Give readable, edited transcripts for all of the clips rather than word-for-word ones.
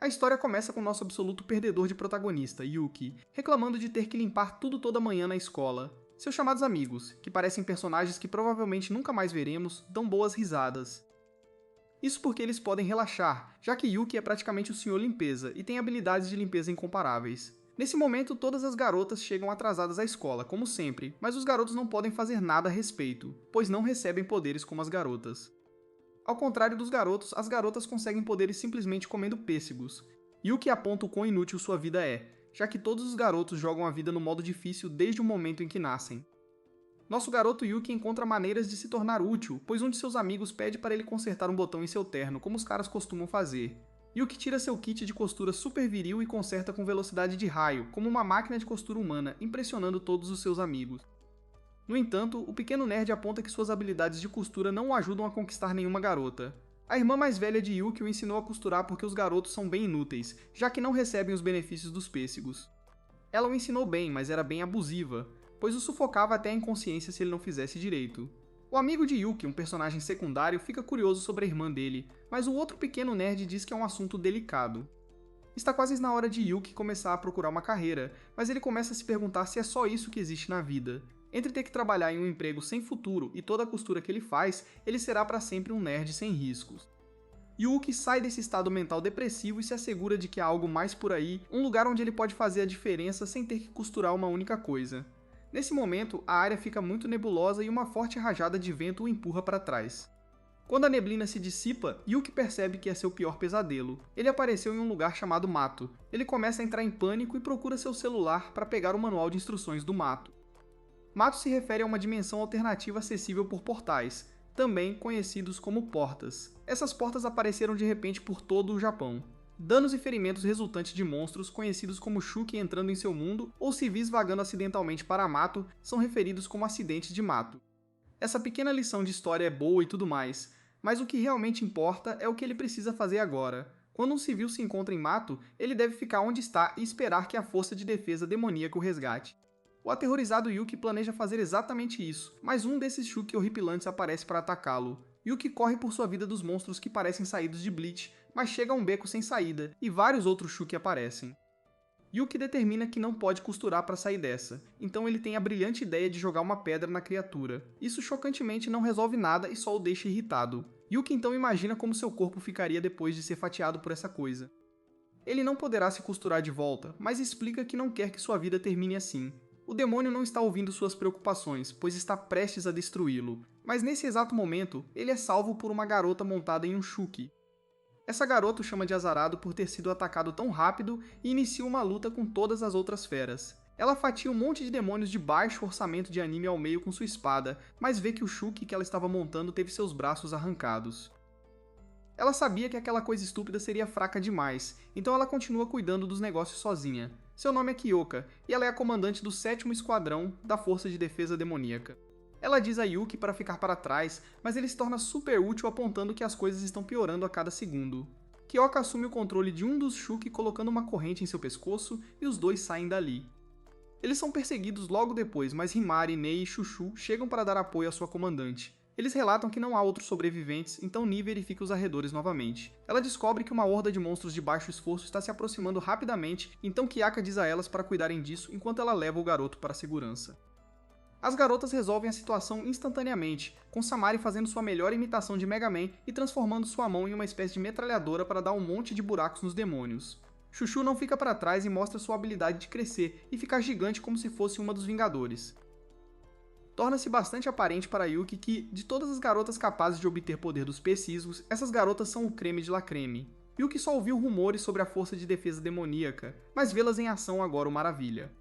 A história começa com nosso absoluto perdedor de protagonista, Yuki, reclamando de ter que limpar tudo toda manhã na escola. Seus chamados amigos, que parecem personagens que provavelmente nunca mais veremos, dão boas risadas. Isso porque eles podem relaxar, já que Yuki é praticamente o senhor limpeza e tem habilidades de limpeza incomparáveis. Nesse momento, todas as garotas chegam atrasadas à escola, como sempre, mas os garotos não podem fazer nada a respeito, pois não recebem poderes como as garotas. Ao contrário dos garotos, as garotas conseguem poderes simplesmente comendo pêssegos. Yuki aponta o quão inútil sua vida é, já que todos os garotos jogam a vida no modo difícil desde o momento em que nascem. Nosso garoto Yuki encontra maneiras de se tornar útil, pois um de seus amigos pede para ele consertar um botão em seu terno, como os caras costumam fazer. Yuki tira seu kit de costura super viril e conserta com velocidade de raio, como uma máquina de costura humana, impressionando todos os seus amigos. No entanto, o pequeno nerd aponta que suas habilidades de costura não o ajudam a conquistar nenhuma garota. A irmã mais velha de Yuki o ensinou a costurar porque os garotos são bem inúteis, já que não recebem os benefícios dos pêssegos. Ela o ensinou bem, mas era bem abusiva, pois o sufocava até a inconsciência se ele não fizesse direito. O amigo de Yuki, um personagem secundário, fica curioso sobre a irmã dele, mas o outro pequeno nerd diz que é um assunto delicado. Está quase na hora de Yuki começar a procurar uma carreira, mas ele começa a se perguntar se é só isso que existe na vida. Entre ter que trabalhar em um emprego sem futuro e toda a costura que ele faz, ele será para sempre um nerd sem riscos. Yuki sai desse estado mental depressivo e se assegura de que há algo mais por aí, um lugar onde ele pode fazer a diferença sem ter que costurar uma única coisa. Nesse momento, a área fica muito nebulosa e uma forte rajada de vento o empurra para trás. Quando a neblina se dissipa, Yuki percebe que é seu pior pesadelo. Ele apareceu em um lugar chamado Mato. Ele começa a entrar em pânico e procura seu celular para pegar o manual de instruções do Mato. Mato se refere a uma dimensão alternativa acessível por portais, também conhecidos como portas. Essas portas apareceram de repente por todo o Japão. Danos e ferimentos resultantes de monstros, conhecidos como Shuki entrando em seu mundo, ou civis vagando acidentalmente para Mato, são referidos como acidentes de Mato. Essa pequena lição de história é boa e tudo mais, mas o que realmente importa é o que ele precisa fazer agora. Quando um civil se encontra em Mato, ele deve ficar onde está e esperar que a força de defesa demoníaca o resgate. O aterrorizado Yuki planeja fazer exatamente isso, mas um desses Shuki horripilantes aparece para atacá-lo. Yuki corre por sua vida dos monstros que parecem saídos de Bleach, mas chega a um beco sem saída, e vários outros Shuki aparecem. Yuki determina que não pode costurar para sair dessa, então ele tem a brilhante ideia de jogar uma pedra na criatura. Isso chocantemente não resolve nada e só o deixa irritado. Yuki então imagina como seu corpo ficaria depois de ser fatiado por essa coisa. Ele não poderá se costurar de volta, mas explica que não quer que sua vida termine assim. O demônio não está ouvindo suas preocupações, pois está prestes a destruí-lo. Mas nesse exato momento, ele é salvo por uma garota montada em um Shuki. Essa garota o chama de azarado por ter sido atacado tão rápido e inicia uma luta com todas as outras feras. Ela fatia um monte de demônios de baixo orçamento de anime ao meio com sua espada, mas vê que o Shuki que ela estava montando teve seus braços arrancados. Ela sabia que aquela coisa estúpida seria fraca demais, então ela continua cuidando dos negócios sozinha. Seu nome é Kyoka, e ela é a comandante do 7º Esquadrão da Força de Defesa Demoníaca. Ela diz a Yuki para ficar para trás, mas ele se torna super útil apontando que as coisas estão piorando a cada segundo. Kyoka assume o controle de um dos Shuki colocando uma corrente em seu pescoço e os dois saem dali. Eles são perseguidos logo depois, mas Himari, Nei e Chuchu chegam para dar apoio à sua comandante. Eles relatam que não há outros sobreviventes, então Ni verifica os arredores novamente. Ela descobre que uma horda de monstros de baixo esforço está se aproximando rapidamente, então Kiyaka diz a elas para cuidarem disso enquanto ela leva o garoto para a segurança. As garotas resolvem a situação instantaneamente, com Samari fazendo sua melhor imitação de Mega Man e transformando sua mão em uma espécie de metralhadora para dar um monte de buracos nos demônios. Chuchu não fica para trás e mostra sua habilidade de crescer e ficar gigante como se fosse uma dos Vingadores. Torna-se bastante aparente para Yuki que, de todas as garotas capazes de obter poder dos pêssegos, essas garotas são o creme de la creme. Yuki só ouviu rumores sobre a força de defesa demoníaca, mas vê-las em ação agora o maravilha.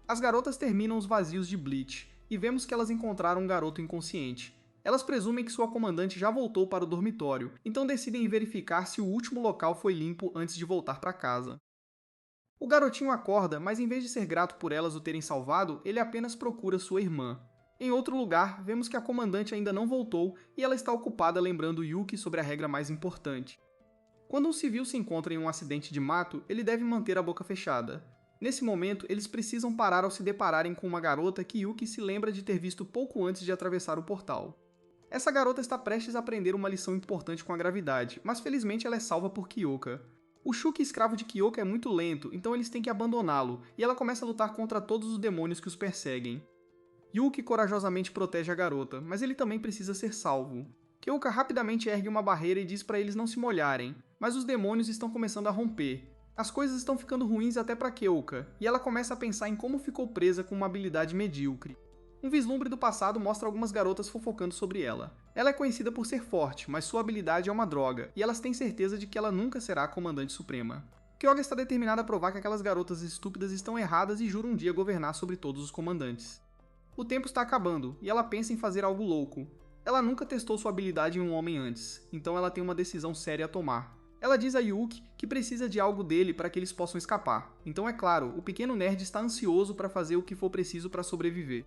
As garotas terminam os vazios de Bleach, e vemos que elas encontraram um garoto inconsciente. Elas presumem que sua comandante já voltou para o dormitório, então decidem verificar se o último local foi limpo antes de voltar para casa. O garotinho acorda, mas em vez de ser grato por elas o terem salvado, ele apenas procura sua irmã. Em outro lugar, vemos que a comandante ainda não voltou e ela está ocupada lembrando Yuki sobre a regra mais importante. Quando um civil se encontra em um acidente de mato, ele deve manter a boca fechada. Nesse momento, eles precisam parar ao se depararem com uma garota que Yuki se lembra de ter visto pouco antes de atravessar o portal. Essa garota está prestes a aprender uma lição importante com a gravidade, mas felizmente ela é salva por Kyoka. O Shuki escravo de Kyoka é muito lento, então eles têm que abandoná-lo, e ela começa a lutar contra todos os demônios que os perseguem. Yuki corajosamente protege a garota, mas ele também precisa ser salvo. Kyoka rapidamente ergue uma barreira e diz para eles não se molharem, mas os demônios estão começando a romper. As coisas estão ficando ruins até para Kyoka, e ela começa a pensar em como ficou presa com uma habilidade medíocre. Um vislumbre do passado mostra algumas garotas fofocando sobre ela. Ela é conhecida por ser forte, mas sua habilidade é uma droga, e elas têm certeza de que ela nunca será a Comandante Suprema. Kyoka está determinada a provar que aquelas garotas estúpidas estão erradas e jura um dia governar sobre todos os comandantes. O tempo está acabando, e ela pensa em fazer algo louco. Ela nunca testou sua habilidade em um homem antes, então ela tem uma decisão séria a tomar. Ela diz a Yuki que precisa de algo dele para que eles possam escapar, então é claro, o pequeno nerd está ansioso para fazer o que for preciso para sobreviver.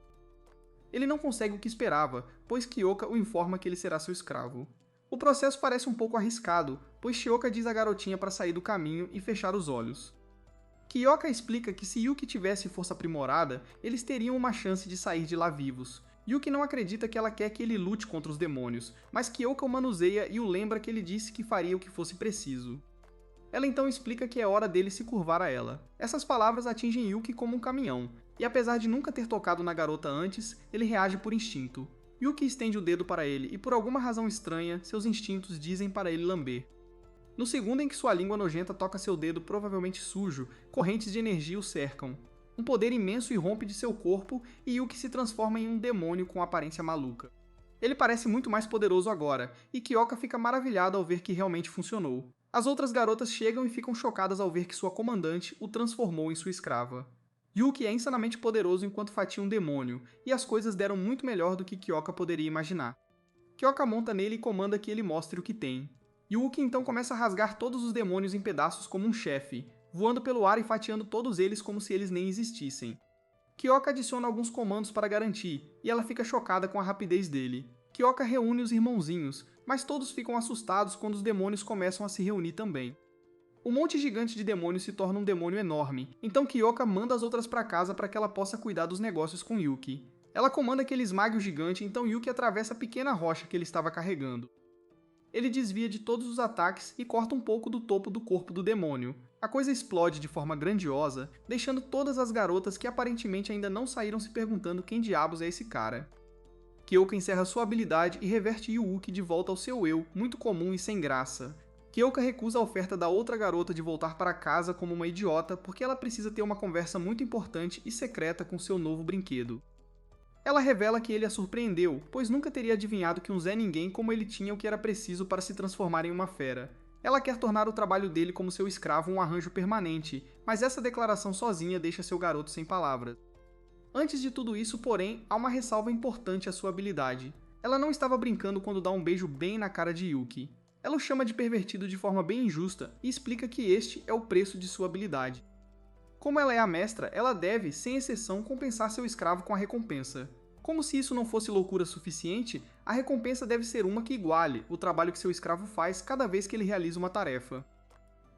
Ele não consegue o que esperava, pois Kyoka o informa que ele será seu escravo. O processo parece um pouco arriscado, pois Shioka diz à garotinha para sair do caminho e fechar os olhos. Kyoka explica que se Yuki tivesse força aprimorada, eles teriam uma chance de sair de lá vivos. Yuki não acredita que ela quer que ele lute contra os demônios, mas Kyoka o manuseia e o lembra que ele disse que faria o que fosse preciso. Ela então explica que é hora dele se curvar a ela. Essas palavras atingem Yuki como um caminhão, e apesar de nunca ter tocado na garota antes, ele reage por instinto. Yuki estende o dedo para ele e por alguma razão estranha, seus instintos dizem para ele lamber. No segundo em que sua língua nojenta toca seu dedo provavelmente sujo, correntes de energia o cercam. Um poder imenso irrompe de seu corpo e Yuki se transforma em um demônio com aparência maluca. Ele parece muito mais poderoso agora, e Kyoka fica maravilhada ao ver que realmente funcionou. As outras garotas chegam e ficam chocadas ao ver que sua comandante o transformou em sua escrava. Yuki é insanamente poderoso enquanto fatia um demônio, e as coisas deram muito melhor do que Kyoka poderia imaginar. Kyoka monta nele e comanda que ele mostre o que tem. Yuki então começa a rasgar todos os demônios em pedaços como um chefe, voando pelo ar e fatiando todos eles como se eles nem existissem. Kyoka adiciona alguns comandos para garantir, e ela fica chocada com a rapidez dele. Kyoka reúne os irmãozinhos, mas todos ficam assustados quando os demônios começam a se reunir também. O monte gigante de demônios se torna um demônio enorme, então Kyoka manda as outras para casa para que ela possa cuidar dos negócios com Yuki. Ela comanda que ele esmague o gigante, então Yuki atravessa a pequena rocha que ele estava carregando. Ele desvia de todos os ataques e corta um pouco do topo do corpo do demônio. A coisa explode de forma grandiosa, deixando todas as garotas que aparentemente ainda não saíram se perguntando quem diabos é esse cara. Kyoka encerra sua habilidade e reverte Yuki de volta ao seu eu, muito comum e sem graça. Kyoka recusa a oferta da outra garota de voltar para casa como uma idiota porque ela precisa ter uma conversa muito importante e secreta com seu novo brinquedo. Ela revela que ele a surpreendeu, pois nunca teria adivinhado que um Zé Ninguém como ele tinha o que era preciso para se transformar em uma fera. Ela quer tornar o trabalho dele como seu escravo um arranjo permanente, mas essa declaração sozinha deixa seu garoto sem palavras. Antes de tudo isso, porém, há uma ressalva importante à sua habilidade. Ela não estava brincando quando dá um beijo bem na cara de Yuki. Ela o chama de pervertido de forma bem injusta e explica que este é o preço de sua habilidade. Como ela é a mestra, ela deve, sem exceção, compensar seu escravo com a recompensa. Como se isso não fosse loucura suficiente, a recompensa deve ser uma que iguale o trabalho que seu escravo faz cada vez que ele realiza uma tarefa.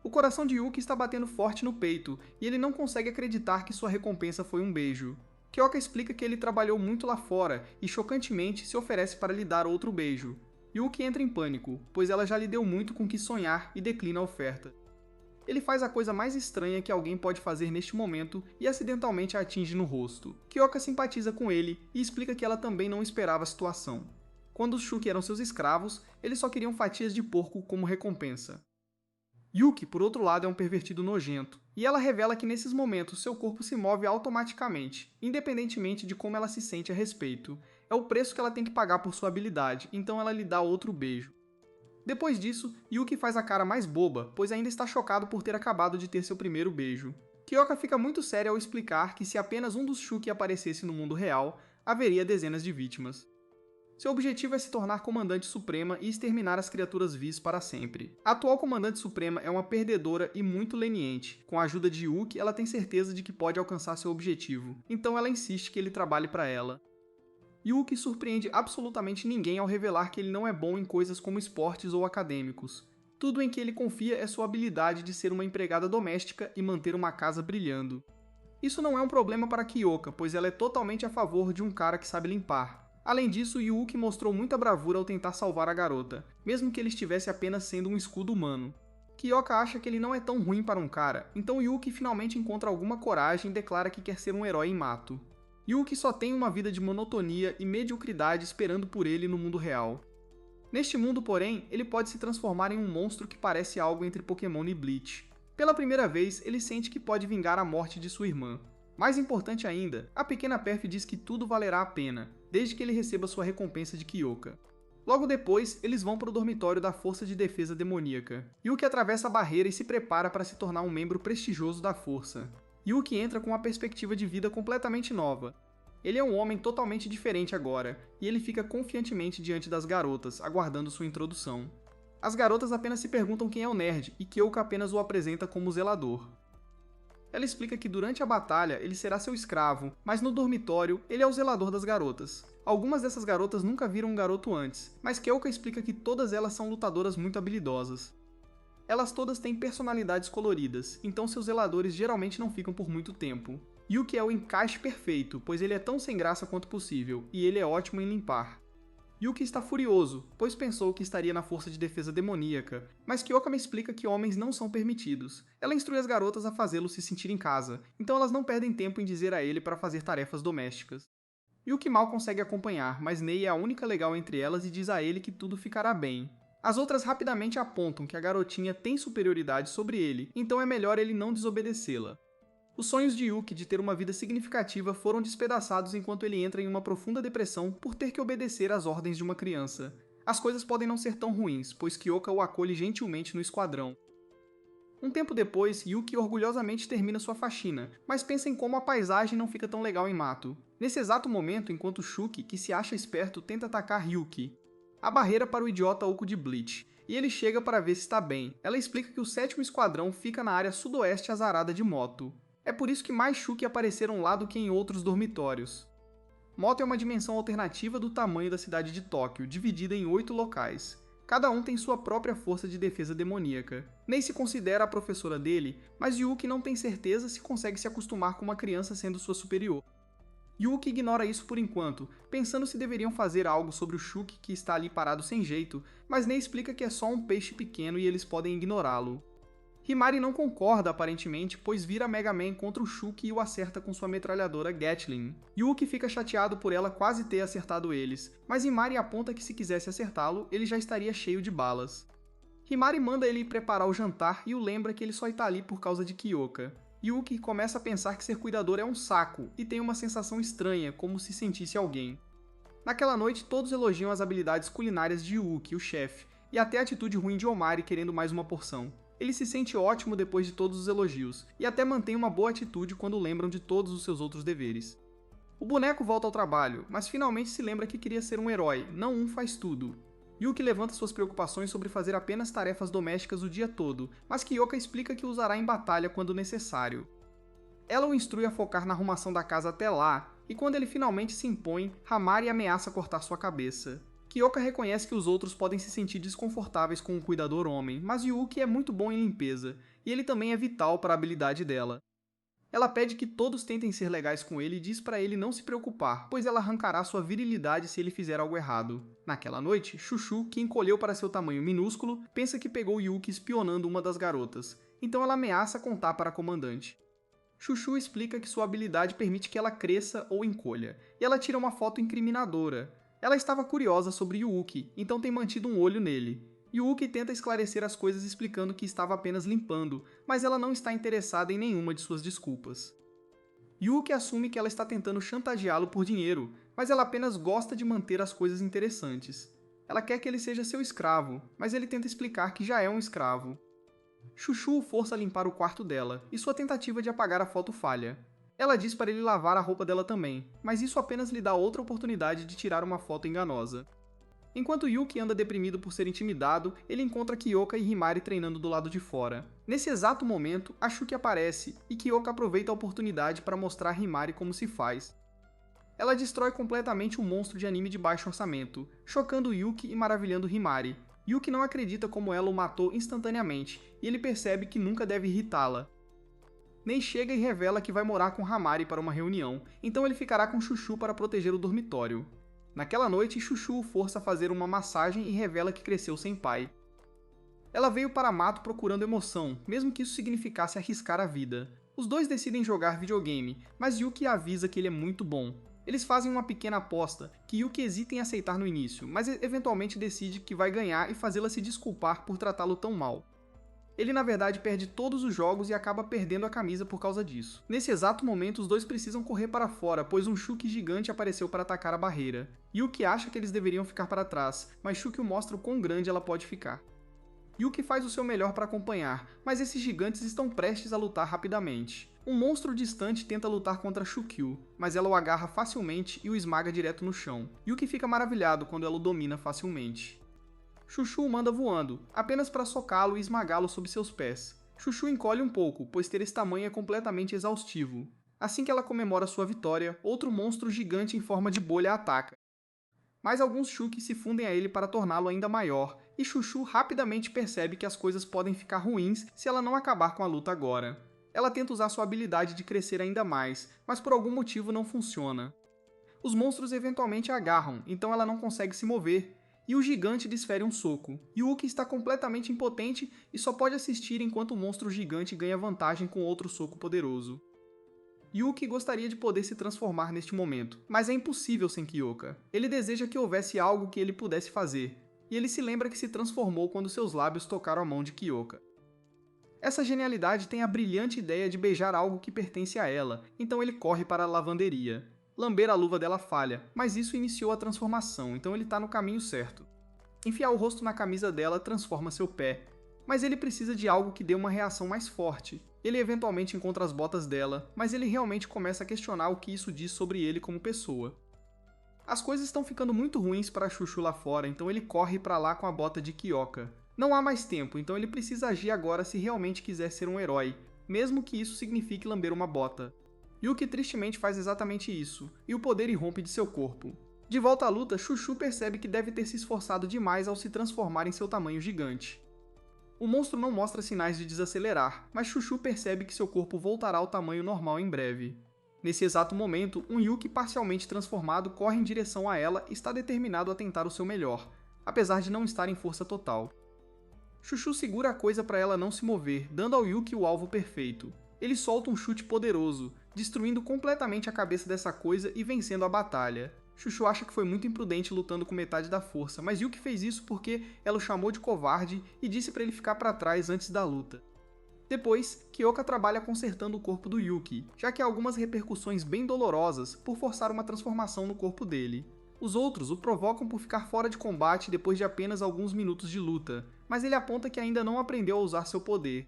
O coração de Yuki está batendo forte no peito, e ele não consegue acreditar que sua recompensa foi um beijo. Kyoka explica que ele trabalhou muito lá fora e, chocantemente, se oferece para lhe dar outro beijo. Yuki entra em pânico, pois ela já lhe deu muito com que sonhar e declina a oferta. Ele faz a coisa mais estranha que alguém pode fazer neste momento e acidentalmente a atinge no rosto. Kyoka simpatiza com ele e explica que ela também não esperava a situação. Quando os Shuki eram seus escravos, eles só queriam fatias de porco como recompensa. Yuki, por outro lado, é um pervertido nojento, e ela revela que nesses momentos seu corpo se move automaticamente, independentemente de como ela se sente a respeito. É o preço que ela tem que pagar por sua habilidade, então ela lhe dá outro beijo. Depois disso, Yuki faz a cara mais boba, pois ainda está chocado por ter acabado de ter seu primeiro beijo. Kyoka fica muito séria ao explicar que se apenas um dos Shuki aparecesse no mundo real, haveria dezenas de vítimas. Seu objetivo é se tornar Comandante Suprema e exterminar as criaturas vis para sempre. A atual Comandante Suprema é uma perdedora e muito leniente. Com a ajuda de Yuki, ela tem certeza de que pode alcançar seu objetivo, então ela insiste que ele trabalhe para ela. Yuki surpreende absolutamente ninguém ao revelar que ele não é bom em coisas como esportes ou acadêmicos. Tudo em que ele confia é sua habilidade de ser uma empregada doméstica e manter uma casa brilhando. Isso não é um problema para Kyoka, pois ela é totalmente a favor de um cara que sabe limpar. Além disso, Yuki mostrou muita bravura ao tentar salvar a garota, mesmo que ele estivesse apenas sendo um escudo humano. Kyoka acha que ele não é tão ruim para um cara, então Yuki finalmente encontra alguma coragem e declara que quer ser um herói em Mato. Yuki só tem uma vida de monotonia e mediocridade esperando por ele no mundo real. Neste mundo, porém, ele pode se transformar em um monstro que parece algo entre Pokémon e Bleach. Pela primeira vez, ele sente que pode vingar a morte de sua irmã. Mais importante ainda, a pequena Perf diz que tudo valerá a pena, desde que ele receba sua recompensa de Kyoka. Logo depois, eles vão para o dormitório da Força de Defesa Demoníaca. Yuki atravessa a barreira e se prepara para se tornar um membro prestigioso da Força. Yuki entra com uma perspectiva de vida completamente nova. Ele é um homem totalmente diferente agora, e ele fica confiantemente diante das garotas, aguardando sua introdução. As garotas apenas se perguntam quem é o nerd, e Kyoka apenas o apresenta como zelador. Ela explica que durante a batalha ele será seu escravo, mas no dormitório ele é o zelador das garotas. Algumas dessas garotas nunca viram um garoto antes, mas Kyoka explica que todas elas são lutadoras muito habilidosas. Elas todas têm personalidades coloridas, então seus zeladores geralmente não ficam por muito tempo. Yuki é o encaixe perfeito, pois ele é tão sem graça quanto possível, e ele é ótimo em limpar. Yuki está furioso, pois pensou que estaria na Força de Defesa Demoníaca, mas Kyoka me explica que homens não são permitidos. Ela instrui as garotas a fazê-lo se sentir em casa, então elas não perdem tempo em dizer a ele para fazer tarefas domésticas. Yuki mal consegue acompanhar, mas Nei é a única legal entre elas e diz a ele que tudo ficará bem. As outras rapidamente apontam que a garotinha tem superioridade sobre ele, então é melhor ele não desobedecê-la. Os sonhos de Yuki de ter uma vida significativa foram despedaçados enquanto ele entra em uma profunda depressão por ter que obedecer às ordens de uma criança. As coisas podem não ser tão ruins, pois Kyoka o acolhe gentilmente no esquadrão. Um tempo depois, Yuki orgulhosamente termina sua faxina, mas pensa em como a paisagem não fica tão legal em Mato. Nesse exato momento, enquanto Shuki, que se acha esperto, tenta atacar Yuki. A barreira para o idiota oco de Bleach, e ele chega para ver se está bem. Ela explica que o 7º Esquadrão fica na área sudoeste azarada de Moto. É por isso que mais Shuki apareceram lá do que em outros dormitórios. Moto é uma dimensão alternativa do tamanho da cidade de Tóquio, dividida em 8 locais. Cada um tem sua própria força de defesa demoníaca. Nei se considera a professora dele, mas Yuki não tem certeza se consegue se acostumar com uma criança sendo sua superior. Yuki ignora isso por enquanto, pensando se deveriam fazer algo sobre o Shuki que está ali parado sem jeito, mas Nei explica que é só um peixe pequeno e eles podem ignorá-lo. Himari não concorda aparentemente, pois vira Mega Man contra o Shuki e o acerta com sua metralhadora Gatling. Yuki fica chateado por ela quase ter acertado eles, mas Himari aponta que se quisesse acertá-lo, ele já estaria cheio de balas. Himari manda ele ir preparar o jantar e o lembra que ele só está ali por causa de Kyoka. Yuki começa a pensar que ser cuidador é um saco, e tem uma sensação estranha, como se sentisse alguém. Naquela noite, todos elogiam as habilidades culinárias de Yuki, o chefe, e até a atitude ruim de Omari querendo mais uma porção. Ele se sente ótimo depois de todos os elogios, e até mantém uma boa atitude quando lembram de todos os seus outros deveres. O boneco volta ao trabalho, mas finalmente se lembra que queria ser um herói, não um faz-tudo. Yuki levanta suas preocupações sobre fazer apenas tarefas domésticas o dia todo, mas Kyoka explica que usará em batalha quando necessário. Ela o instrui a focar na arrumação da casa até lá, e quando ele finalmente se impõe, Hamari ameaça cortar sua cabeça. Kyoka reconhece que os outros podem se sentir desconfortáveis com um cuidador homem, mas Yuki é muito bom em limpeza, e ele também é vital para a habilidade dela. Ela pede que todos tentem ser legais com ele e diz para ele não se preocupar, pois ela arrancará sua virilidade se ele fizer algo errado. Naquela noite, Chuchu, que encolheu para seu tamanho minúsculo, pensa que pegou Yuki espionando uma das garotas, então ela ameaça contar para a comandante. Chuchu explica que sua habilidade permite que ela cresça ou encolha, e ela tira uma foto incriminadora. Ela estava curiosa sobre Yuki, então tem mantido um olho nele. Yuki tenta esclarecer as coisas explicando que estava apenas limpando, mas ela não está interessada em nenhuma de suas desculpas. Yuki assume que ela está tentando chantageá-lo por dinheiro, mas ela apenas gosta de manter as coisas interessantes. Ela quer que ele seja seu escravo, mas ele tenta explicar que já é um escravo. Chuchu o força a limpar o quarto dela, e sua tentativa de apagar a foto falha. Ela diz para ele lavar a roupa dela também, mas isso apenas lhe dá outra oportunidade de tirar uma foto enganosa. Enquanto Yuki anda deprimido por ser intimidado, ele encontra Kyoka e Himari treinando do lado de fora. Nesse exato momento, a Shuki aparece, e Kyoka aproveita a oportunidade para mostrar a Himari como se faz. Ela destrói completamente um monstro de anime de baixo orçamento, chocando Yuki e maravilhando Himari. Yuki não acredita como ela o matou instantaneamente, e ele percebe que nunca deve irritá-la. Nei chega e revela que vai morar com Hamari para uma reunião, então ele ficará com Chuchu para proteger o dormitório. Naquela noite, Chuchu o força a fazer uma massagem e revela que cresceu sem pai. Ela veio para Mato procurando emoção, mesmo que isso significasse arriscar a vida. Os dois decidem jogar videogame, mas Yuki avisa que ele é muito bom. Eles fazem uma pequena aposta, que Yuki hesita em aceitar no início, mas eventualmente decide que vai ganhar e fazê-la se desculpar por tratá-lo tão mal. Ele na verdade perde todos os jogos e acaba perdendo a camisa por causa disso. Nesse exato momento, os dois precisam correr para fora, pois um Shuki gigante apareceu para atacar a barreira. Yuki acha que eles deveriam ficar para trás, mas Shuki mostra o quão grande ela pode ficar. Yuki faz o seu melhor para acompanhar, mas esses gigantes estão prestes a lutar rapidamente. Um monstro distante tenta lutar contra Shukyu, mas ela o agarra facilmente e o esmaga direto no chão. Yuki fica maravilhado quando ela o domina facilmente. Chuchu o manda voando, apenas para socá-lo e esmagá-lo sob seus pés. Chuchu encolhe um pouco, pois ter esse tamanho é completamente exaustivo. Assim que ela comemora sua vitória, outro monstro gigante em forma de bolha a ataca. Mas alguns Shuki se fundem a ele para torná-lo ainda maior, e Chuchu rapidamente percebe que as coisas podem ficar ruins se ela não acabar com a luta agora. Ela tenta usar sua habilidade de crescer ainda mais, mas por algum motivo não funciona. Os monstros eventualmente a agarram, então ela não consegue se mover, e o gigante desfere um soco. Yuki está completamente impotente e só pode assistir enquanto o monstro gigante ganha vantagem com outro soco poderoso. Yuki gostaria de poder se transformar neste momento, mas é impossível sem Kyoka. Ele deseja que houvesse algo que ele pudesse fazer, e ele se lembra que se transformou quando seus lábios tocaram a mão de Kyoka. Essa genialidade tem a brilhante ideia de beijar algo que pertence a ela, então ele corre para a lavanderia. Lamber a luva dela falha, mas isso iniciou a transformação, então ele está no caminho certo. Enfiar o rosto na camisa dela transforma seu pé, mas ele precisa de algo que dê uma reação mais forte. Ele eventualmente encontra as botas dela, mas ele realmente começa a questionar o que isso diz sobre ele como pessoa. As coisas estão ficando muito ruins para Chuchu lá fora, então ele corre para lá com a bota de Kyoka. Não há mais tempo, então ele precisa agir agora se realmente quiser ser um herói, mesmo que isso signifique lamber uma bota. Yuki tristemente faz exatamente isso, e o poder irrompe de seu corpo. De volta à luta, Chuchu percebe que deve ter se esforçado demais ao se transformar em seu tamanho gigante. O monstro não mostra sinais de desacelerar, mas Chuchu percebe que seu corpo voltará ao tamanho normal em breve. Nesse exato momento, um Yuki parcialmente transformado corre em direção a ela e está determinado a tentar o seu melhor, apesar de não estar em força total. Chuchu segura a coisa para ela não se mover, dando ao Yuki o alvo perfeito. Ele solta um chute poderoso, destruindo completamente a cabeça dessa coisa e vencendo a batalha. Chuchu acha que foi muito imprudente lutando com metade da força, mas Yuki fez isso porque ela o chamou de covarde e disse para ele ficar para trás antes da luta. Depois, Kyoka trabalha consertando o corpo do Yuki, já que há algumas repercussões bem dolorosas por forçar uma transformação no corpo dele. Os outros o provocam por ficar fora de combate depois de apenas alguns minutos de luta, mas ele aponta que ainda não aprendeu a usar seu poder.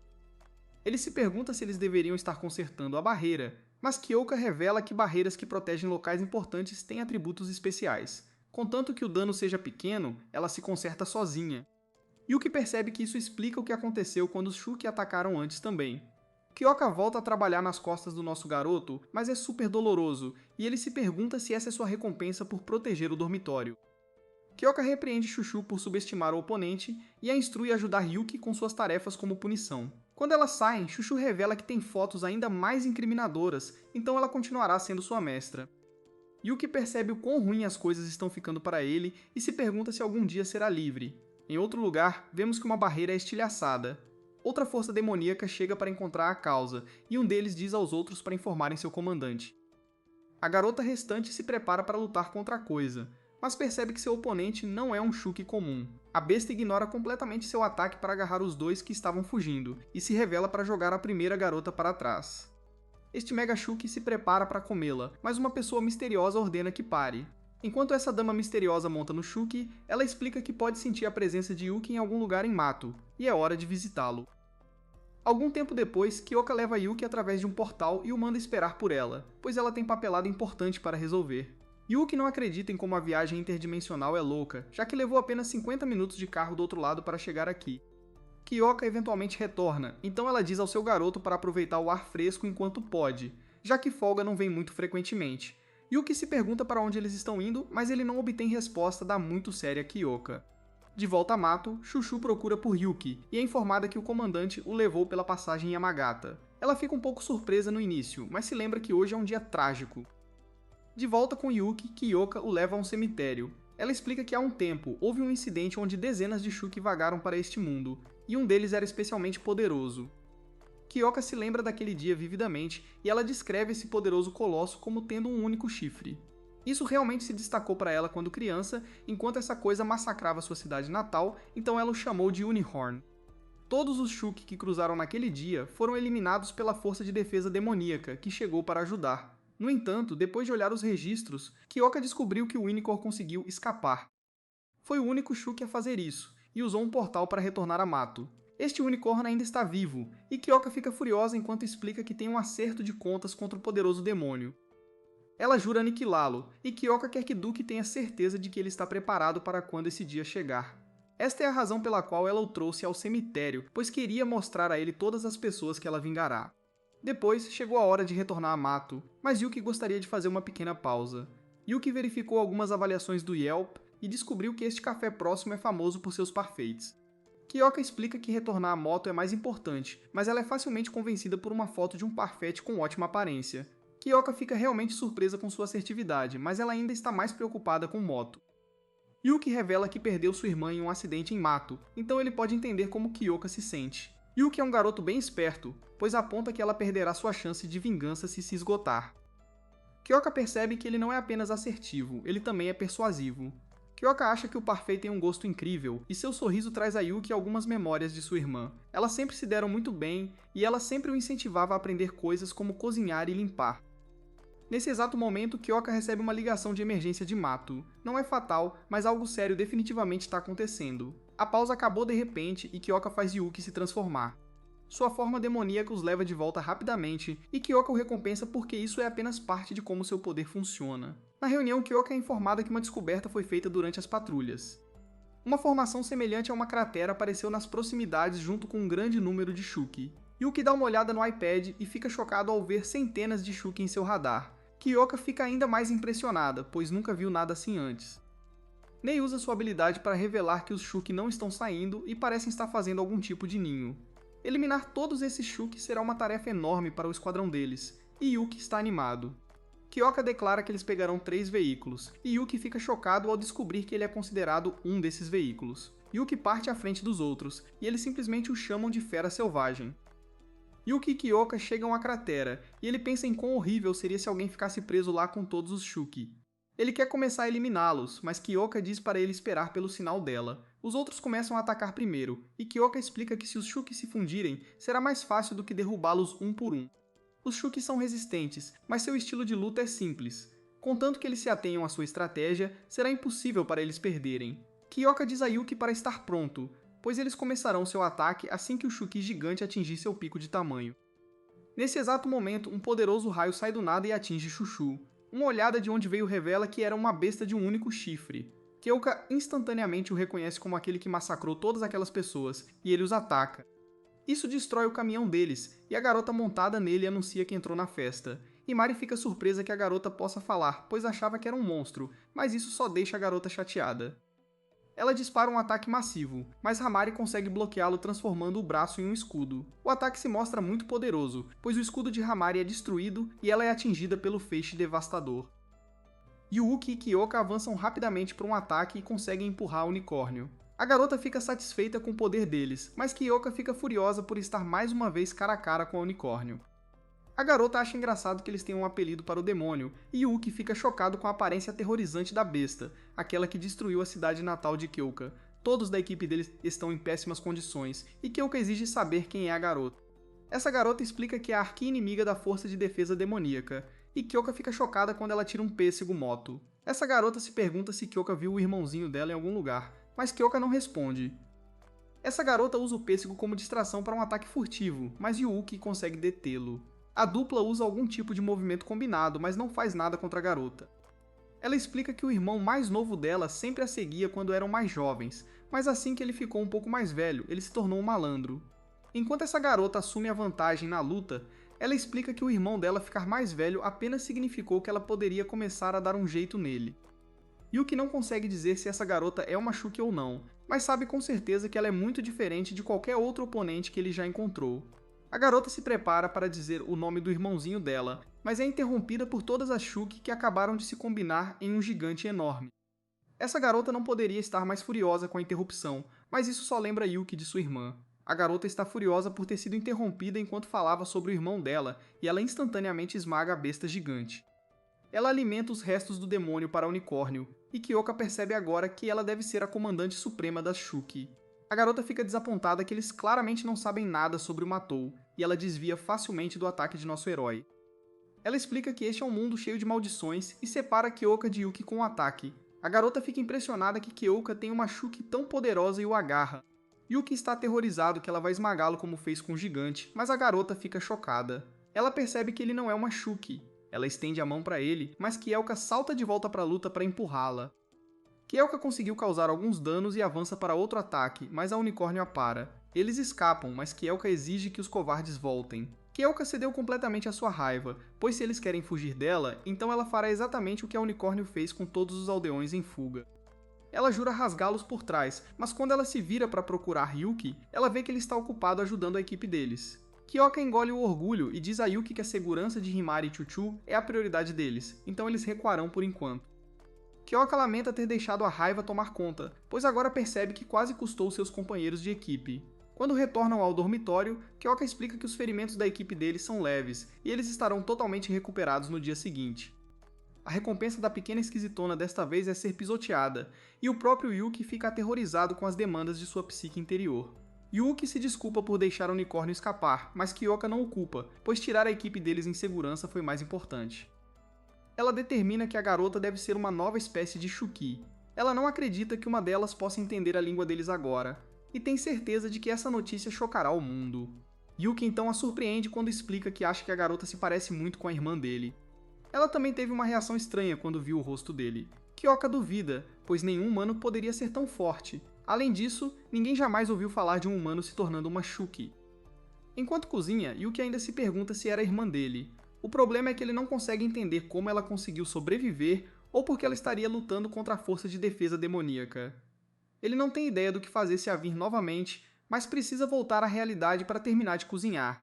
Ele se pergunta se eles deveriam estar consertando a barreira, mas Kyoka revela que barreiras que protegem locais importantes têm atributos especiais. Contanto que o dano seja pequeno, ela se conserta sozinha. Yuki percebe que isso explica o que aconteceu quando os Shuki atacaram antes também. Kyoka volta a trabalhar nas costas do nosso garoto, mas é super doloroso, e ele se pergunta se essa é sua recompensa por proteger o dormitório. Kyoka repreende Chuchu por subestimar o oponente e a instrui a ajudar Yuki com suas tarefas como punição. Quando elas saem, Chuchu revela que tem fotos ainda mais incriminadoras, então ela continuará sendo sua mestra. Yuki percebe o quão ruim as coisas estão ficando para ele e se pergunta se algum dia será livre. Em outro lugar, vemos que uma barreira é estilhaçada. Outra força demoníaca chega para encontrar a causa, e um deles diz aos outros para informarem seu comandante. A garota restante se prepara para lutar contra a coisa, mas percebe que seu oponente não é um Shuki comum. A besta ignora completamente seu ataque para agarrar os dois que estavam fugindo, e se revela para jogar a primeira garota para trás. Este Mega Shuki se prepara para comê-la, mas uma pessoa misteriosa ordena que pare. Enquanto essa dama misteriosa monta no Shuki, ela explica que pode sentir a presença de Yuki em algum lugar em Mato, e é hora de visitá-lo. Algum tempo depois, Kyoka leva Yuki através de um portal e o manda esperar por ela, pois ela tem papelada importante para resolver. Yuki não acredita em como a viagem interdimensional é louca, já que levou apenas 50 minutos de carro do outro lado para chegar aqui. Kyoka eventualmente retorna, então ela diz ao seu garoto para aproveitar o ar fresco enquanto pode, já que folga não vem muito frequentemente. Yuki se pergunta para onde eles estão indo, mas ele não obtém resposta da muito séria Kyoka. De volta a Mato, Chuchu procura por Yuki, e é informada que o comandante o levou pela passagem Yamagata. Ela fica um pouco surpresa no início, mas se lembra que hoje é um dia trágico. De volta com Yuki, Kyoka o leva a um cemitério. Ela explica que há um tempo houve um incidente onde dezenas de Shuki vagaram para este mundo, e um deles era especialmente poderoso. Kyoka se lembra daquele dia vividamente e ela descreve esse poderoso colosso como tendo um único chifre. Isso realmente se destacou para ela quando criança, enquanto essa coisa massacrava sua cidade natal, então ela o chamou de Unihorn. Todos os Shuki que cruzaram naquele dia foram eliminados pela força de defesa demoníaca, que chegou para ajudar. No entanto, depois de olhar os registros, Kyoka descobriu que o Unicorn conseguiu escapar. Foi o único Shuki a fazer isso, e usou um portal para retornar a Mato. Este unicórnio ainda está vivo, e Kyoka fica furiosa enquanto explica que tem um acerto de contas contra o poderoso demônio. Ela jura aniquilá-lo, e Kyoka quer que Duke tenha certeza de que ele está preparado para quando esse dia chegar. Esta é a razão pela qual ela o trouxe ao cemitério, pois queria mostrar a ele todas as pessoas que ela vingará. Depois, chegou a hora de retornar a Mato, mas Yuki gostaria de fazer uma pequena pausa. Yuki verificou algumas avaliações do Yelp e descobriu que este café próximo é famoso por seus parfaits. Kyoka explica que retornar à moto é mais importante, mas ela é facilmente convencida por uma foto de um parfait com ótima aparência. Kyoka fica realmente surpresa com sua assertividade, mas ela ainda está mais preocupada com Moto. Yuki revela que perdeu sua irmã em um acidente em Mato, então ele pode entender como Kyoka se sente. Yuki é um garoto bem esperto, pois aponta que ela perderá sua chance de vingança se esgotar. Kyoka percebe que ele não é apenas assertivo, ele também é persuasivo. Kyoka acha que o parfait tem um gosto incrível, e seu sorriso traz a Yuki algumas memórias de sua irmã. Elas sempre se deram muito bem, e ela sempre o incentivava a aprender coisas como cozinhar e limpar. Nesse exato momento, Kyoka recebe uma ligação de emergência de Mato. Não é fatal, mas algo sério definitivamente está acontecendo. A pausa acabou de repente e Kyoka faz Yuki se transformar. Sua forma demoníaca os leva de volta rapidamente, e Kyoka o recompensa porque isso é apenas parte de como seu poder funciona. Na reunião, Kyoka é informada que uma descoberta foi feita durante as patrulhas. Uma formação semelhante a uma cratera apareceu nas proximidades junto com um grande número de Shuki. Yuki dá uma olhada no iPad e fica chocado ao ver centenas de Shuki em seu radar. Kyoka fica ainda mais impressionada, pois nunca viu nada assim antes. Nei usa sua habilidade para revelar que os Shuki não estão saindo e parecem estar fazendo algum tipo de ninho. Eliminar todos esses Shuki será uma tarefa enorme para o esquadrão deles, e Yuki está animado. Kyoka declara que eles pegarão 3 veículos, e Yuki fica chocado ao descobrir que ele é considerado um desses veículos. Yuki parte à frente dos outros, e eles simplesmente o chamam de fera selvagem. Yuki e Kyoka chegam à cratera, e ele pensa em quão horrível seria se alguém ficasse preso lá com todos os Shuki. Ele quer começar a eliminá-los, mas Kyoka diz para ele esperar pelo sinal dela. Os outros começam a atacar primeiro, e Kyoka explica que se os Shuki se fundirem, será mais fácil do que derrubá-los um por um. Os Shuki são resistentes, mas seu estilo de luta é simples. Contanto que eles se atenham à sua estratégia, será impossível para eles perderem. Kyoka diz a Yuki para estar pronto, pois eles começarão seu ataque assim que o Shuki gigante atingir seu pico de tamanho. Nesse exato momento, um poderoso raio sai do nada e atinge Chuchu. Uma olhada de onde veio revela que era uma besta de um único chifre. Kyoka instantaneamente o reconhece como aquele que massacrou todas aquelas pessoas, e ele os ataca. Isso destrói o caminhão deles, e a garota montada nele anuncia que entrou na festa. E Mari fica surpresa que a garota possa falar, pois achava que era um monstro, mas isso só deixa a garota chateada. Ela dispara um ataque massivo, mas Hamari consegue bloqueá-lo transformando o braço em um escudo. O ataque se mostra muito poderoso, pois o escudo de Hamari é destruído e ela é atingida pelo feixe devastador. Yuuki e Kyoka avançam rapidamente para um ataque e conseguem empurrar o unicórnio. A garota fica satisfeita com o poder deles, mas Kyoka fica furiosa por estar mais uma vez cara a cara com o unicórnio. A garota acha engraçado que eles tenham um apelido para o demônio, e Yuki fica chocado com a aparência aterrorizante da besta, aquela que destruiu a cidade natal de Kyoka. Todos da equipe deles estão em péssimas condições, e Kyoka exige saber quem é a garota. Essa garota explica que é a arqui-inimiga da força de defesa demoníaca, e Kyoka fica chocada quando ela tira um pêssego Moto. Essa garota se pergunta se Kyoka viu o irmãozinho dela em algum lugar, mas Kyoka não responde. Essa garota usa o pêssego como distração para um ataque furtivo, mas Yuuki consegue detê-lo. A dupla usa algum tipo de movimento combinado, mas não faz nada contra a garota. Ela explica que o irmão mais novo dela sempre a seguia quando eram mais jovens, mas assim que ele ficou um pouco mais velho, ele se tornou um malandro. Enquanto essa garota assume a vantagem na luta, ela explica que o irmão dela ficar mais velho apenas significou que ela poderia começar a dar um jeito nele. Yuki não consegue dizer se essa garota é uma Shuki ou não, mas sabe com certeza que ela é muito diferente de qualquer outro oponente que ele já encontrou. A garota se prepara para dizer o nome do irmãozinho dela, mas é interrompida por todas as Shuki que acabaram de se combinar em um gigante enorme. Essa garota não poderia estar mais furiosa com a interrupção, mas isso só lembra Yuki de sua irmã. A garota está furiosa por ter sido interrompida enquanto falava sobre o irmão dela, e ela instantaneamente esmaga a besta gigante. Ela alimenta os restos do demônio para o unicórnio, e Kyoka percebe agora que ela deve ser a comandante suprema das Shuki. A garota fica desapontada que eles claramente não sabem nada sobre o Matou, e ela desvia facilmente do ataque de nosso herói. Ela explica que este é um mundo cheio de maldições e separa Kyoka de Yuki com o ataque. A garota fica impressionada que Kyoka tem uma Shuki tão poderosa e o agarra. Yuki está aterrorizado que ela vai esmagá-lo como fez com o gigante, mas a garota fica chocada. Ela percebe que ele não é uma Shuki. Ela estende a mão para ele, mas Kyoka salta de volta para a luta para empurrá-la. Kyoka conseguiu causar alguns danos e avança para outro ataque, mas a unicórnio a para. Eles escapam, mas Kyoka exige que os covardes voltem. Kyoka cedeu completamente à sua raiva, pois se eles querem fugir dela, então ela fará exatamente o que a unicórnio fez com todos os aldeões em fuga. Ela jura rasgá-los por trás, mas quando ela se vira para procurar Yuki, ela vê que ele está ocupado ajudando a equipe deles. Kyoka engole o orgulho e diz a Yuki que a segurança de Himari e Chuchu é a prioridade deles, então eles recuarão por enquanto. Kyoka lamenta ter deixado a raiva tomar conta, pois agora percebe que quase custou seus companheiros de equipe. Quando retornam ao dormitório, Kyoka explica que os ferimentos da equipe deles são leves e eles estarão totalmente recuperados no dia seguinte. A recompensa da pequena esquisitona desta vez é ser pisoteada, e o próprio Yuki fica aterrorizado com as demandas de sua psique interior. Yuki se desculpa por deixar o unicórnio escapar, mas Kyoka não o culpa, pois tirar a equipe deles em segurança foi mais importante. Ela determina que a garota deve ser uma nova espécie de Shuki. Ela não acredita que uma delas possa entender a língua deles agora, e tem certeza de que essa notícia chocará o mundo. Yuki então a surpreende quando explica que acha que a garota se parece muito com a irmã dele. Ela também teve uma reação estranha quando viu o rosto dele. Kyoka duvida, pois nenhum humano poderia ser tão forte. Além disso, ninguém jamais ouviu falar de um humano se tornando uma Shuki. Enquanto cozinha, Yuki ainda se pergunta se era a irmã dele. O problema é que ele não consegue entender como ela conseguiu sobreviver ou porque ela estaria lutando contra a força de defesa demoníaca. Ele não tem ideia do que fazer se a vir novamente, mas precisa voltar à realidade para terminar de cozinhar.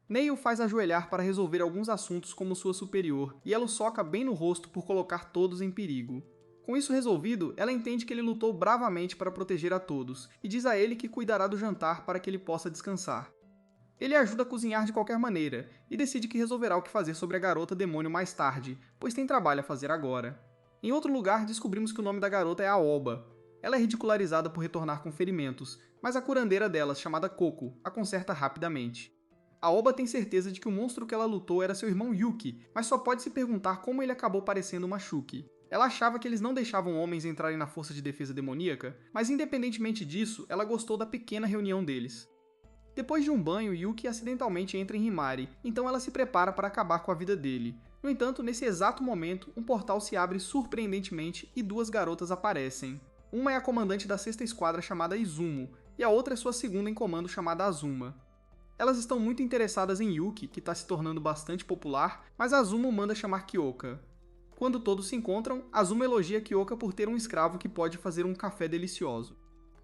Ney o faz ajoelhar para resolver alguns assuntos como sua superior, e ela o soca bem no rosto por colocar todos em perigo. Com isso resolvido, ela entende que ele lutou bravamente para proteger a todos, e diz a ele que cuidará do jantar para que ele possa descansar. Ele ajuda a cozinhar de qualquer maneira, e decide que resolverá o que fazer sobre a garota demônio mais tarde, pois tem trabalho a fazer agora. Em outro lugar, descobrimos que o nome da garota é Aoba. Ela é ridicularizada por retornar com ferimentos, mas a curandeira delas, chamada Coco, a conserta rapidamente. Aoba tem certeza de que o monstro que ela lutou era seu irmão Yuki, mas só pode se perguntar como ele acabou parecendo uma Shuki. Ela achava que eles não deixavam homens entrarem na força de defesa demoníaca, mas independentemente disso, ela gostou da pequena reunião deles. Depois de um banho, Yuki acidentalmente entra em Himari, então ela se prepara para acabar com a vida dele. No entanto, nesse exato momento, um portal se abre surpreendentemente e duas garotas aparecem. Uma é a comandante da 6ª Esquadra chamada Izumo, e a outra é sua segunda em comando chamada Azuma. Elas estão muito interessadas em Yuki, que está se tornando bastante popular, mas Azuma manda chamar Kyoka. Quando todos se encontram, Azuma elogia Kyoka por ter um escravo que pode fazer um café delicioso.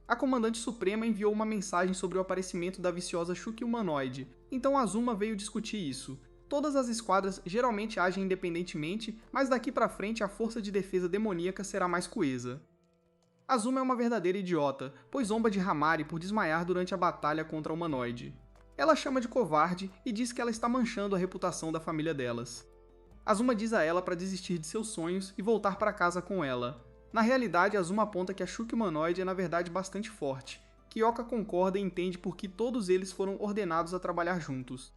A Comandante Suprema enviou uma mensagem sobre o aparecimento da viciosa Shuki humanoide, então Azuma veio discutir isso. Todas as esquadras geralmente agem independentemente, mas daqui pra frente a força de defesa demoníaca será mais coesa. Azuma é uma verdadeira idiota, pois zomba de Hamari por desmaiar durante a batalha contra a humanoide. Ela chama de covarde e diz que ela está manchando a reputação da família delas. Azuma diz a ela para desistir de seus sonhos e voltar para casa com ela. Na realidade, Azuma aponta que a Shuki humanoide é na verdade bastante forte. Kyoka concorda e entende por que todos eles foram ordenados a trabalhar juntos.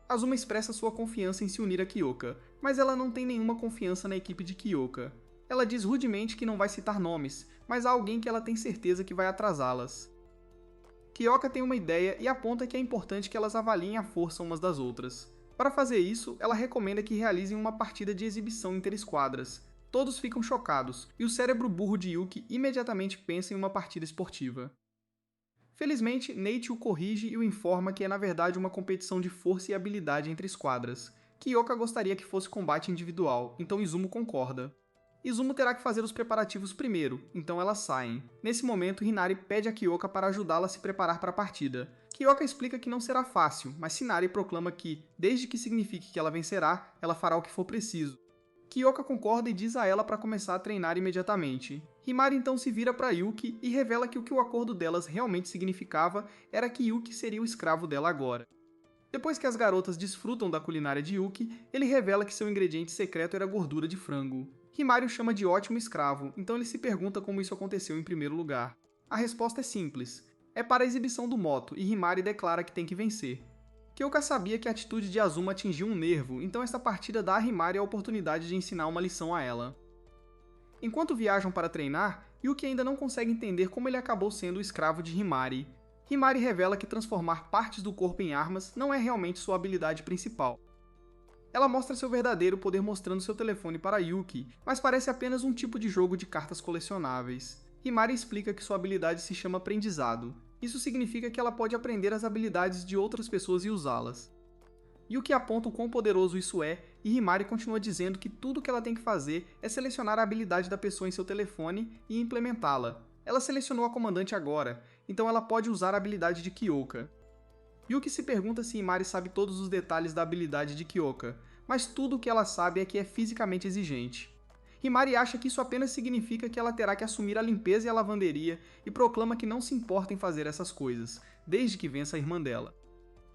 Azuma expressa sua confiança em se unir a Kyoka, mas ela não tem nenhuma confiança na equipe de Kyoka. Ela diz rudemente que não vai citar nomes, mas há alguém que ela tem certeza que vai atrasá-las. Kyoka tem uma ideia e aponta que é importante que elas avaliem a força umas das outras. Para fazer isso, ela recomenda que realizem uma partida de exibição interesquadras. Todos ficam chocados, e o cérebro burro de Yuki imediatamente pensa em uma partida esportiva. Felizmente, Nate o corrige e o informa que é na verdade uma competição de força e habilidade entre esquadras. Kyoka gostaria que fosse combate individual, então Izumo concorda. Izumo terá que fazer os preparativos primeiro, então elas saem. Nesse momento, Hinari pede a Kyoka para ajudá-la a se preparar para a partida. Kyoka explica que não será fácil, mas Hinari proclama que, desde que signifique que ela vencerá, ela fará o que for preciso. Kyoka concorda e diz a ela para começar a treinar imediatamente. Himari então se vira para Yuki e revela que o acordo delas realmente significava era que Yuki seria o escravo dela agora. Depois que as garotas desfrutam da culinária de Yuki, ele revela que seu ingrediente secreto era gordura de frango. Himari o chama de ótimo escravo, então ele se pergunta como isso aconteceu em primeiro lugar. A resposta é simples. É para a exibição do moto, e Himari declara que tem que vencer. Kyoka sabia que a atitude de Azuma atingiu um nervo, então esta partida dá a Himari a oportunidade de ensinar uma lição a ela. Enquanto viajam para treinar, Yuki ainda não consegue entender como ele acabou sendo o escravo de Himari. Himari revela que transformar partes do corpo em armas não é realmente sua habilidade principal. Ela mostra seu verdadeiro poder mostrando seu telefone para Yuki, mas parece apenas um tipo de jogo de cartas colecionáveis. Himari explica que sua habilidade se chama aprendizado. Isso significa que ela pode aprender as habilidades de outras pessoas e usá-las. Yuki aponta o quão poderoso isso é, e Himari continua dizendo que tudo o que ela tem que fazer é selecionar a habilidade da pessoa em seu telefone e implementá-la. Ela selecionou a comandante agora, então ela pode usar a habilidade de Kyoka. Yuki se pergunta se Himari sabe todos os detalhes da habilidade de Kyoka, mas tudo o que ela sabe é que é fisicamente exigente. Himari acha que isso apenas significa que ela terá que assumir a limpeza e a lavanderia e proclama que não se importa em fazer essas coisas, desde que vença a irmã dela.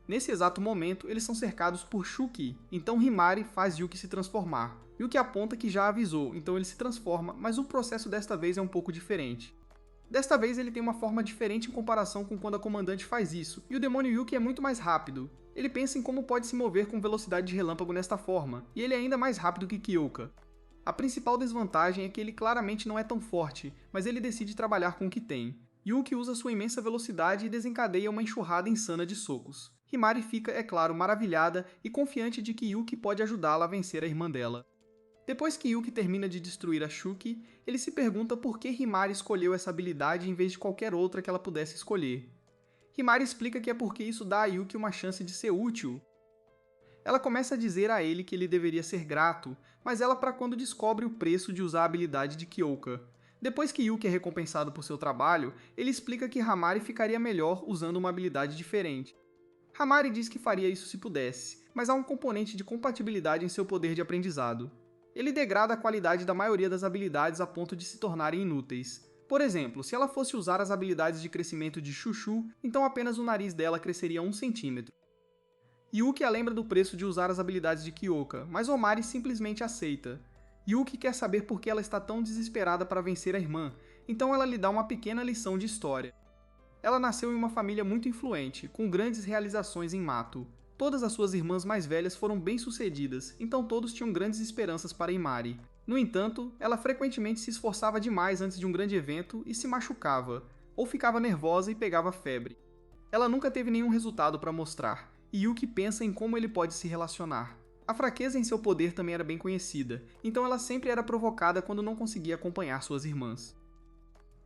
Nesse exato momento, eles são cercados por Shuki, então Himari faz Yuki se transformar. Yuki aponta que já avisou, então ele se transforma, mas o processo desta vez é um pouco diferente. Desta vez ele tem uma forma diferente em comparação com quando a comandante faz isso, e o demônio Yuki é muito mais rápido. Ele pensa em como pode se mover com velocidade de relâmpago nesta forma, e ele é ainda mais rápido que Kyoka. A principal desvantagem é que ele claramente não é tão forte, mas ele decide trabalhar com o que tem. Yuki usa sua imensa velocidade e desencadeia uma enxurrada insana de socos. Himari fica, é claro, maravilhada e confiante de que Yuki pode ajudá-la a vencer a irmã dela. Depois que Yuki termina de destruir a Shuki, ele se pergunta por que Himari escolheu essa habilidade em vez de qualquer outra que ela pudesse escolher. Himari explica que é porque isso dá a Yuki uma chance de ser útil. Ela começa a dizer a ele que ele deveria ser grato, mas ela para quando descobre o preço de usar a habilidade de Kyoka. Depois que Yuki é recompensado por seu trabalho, ele explica que Himari ficaria melhor usando uma habilidade diferente. Himari diz que faria isso se pudesse, mas há um componente de compatibilidade em seu poder de aprendizado. Ele degrada a qualidade da maioria das habilidades a ponto de se tornarem inúteis. Por exemplo, se ela fosse usar as habilidades de crescimento de Chuchu, então apenas o nariz dela cresceria 1 centímetro. Yuki a lembra do preço de usar as habilidades de Kyoka, mas Omari simplesmente aceita. Yuki quer saber por que ela está tão desesperada para vencer a irmã, então ela lhe dá uma pequena lição de história. Ela nasceu em uma família muito influente, com grandes realizações em Mato. Todas as suas irmãs mais velhas foram bem-sucedidas, então todos tinham grandes esperanças para Himari. No entanto, ela frequentemente se esforçava demais antes de um grande evento e se machucava, ou ficava nervosa e pegava febre. Ela nunca teve nenhum resultado para mostrar, e Yuki pensa em como ele pode se relacionar. A fraqueza em seu poder também era bem conhecida, então ela sempre era provocada quando não conseguia acompanhar suas irmãs.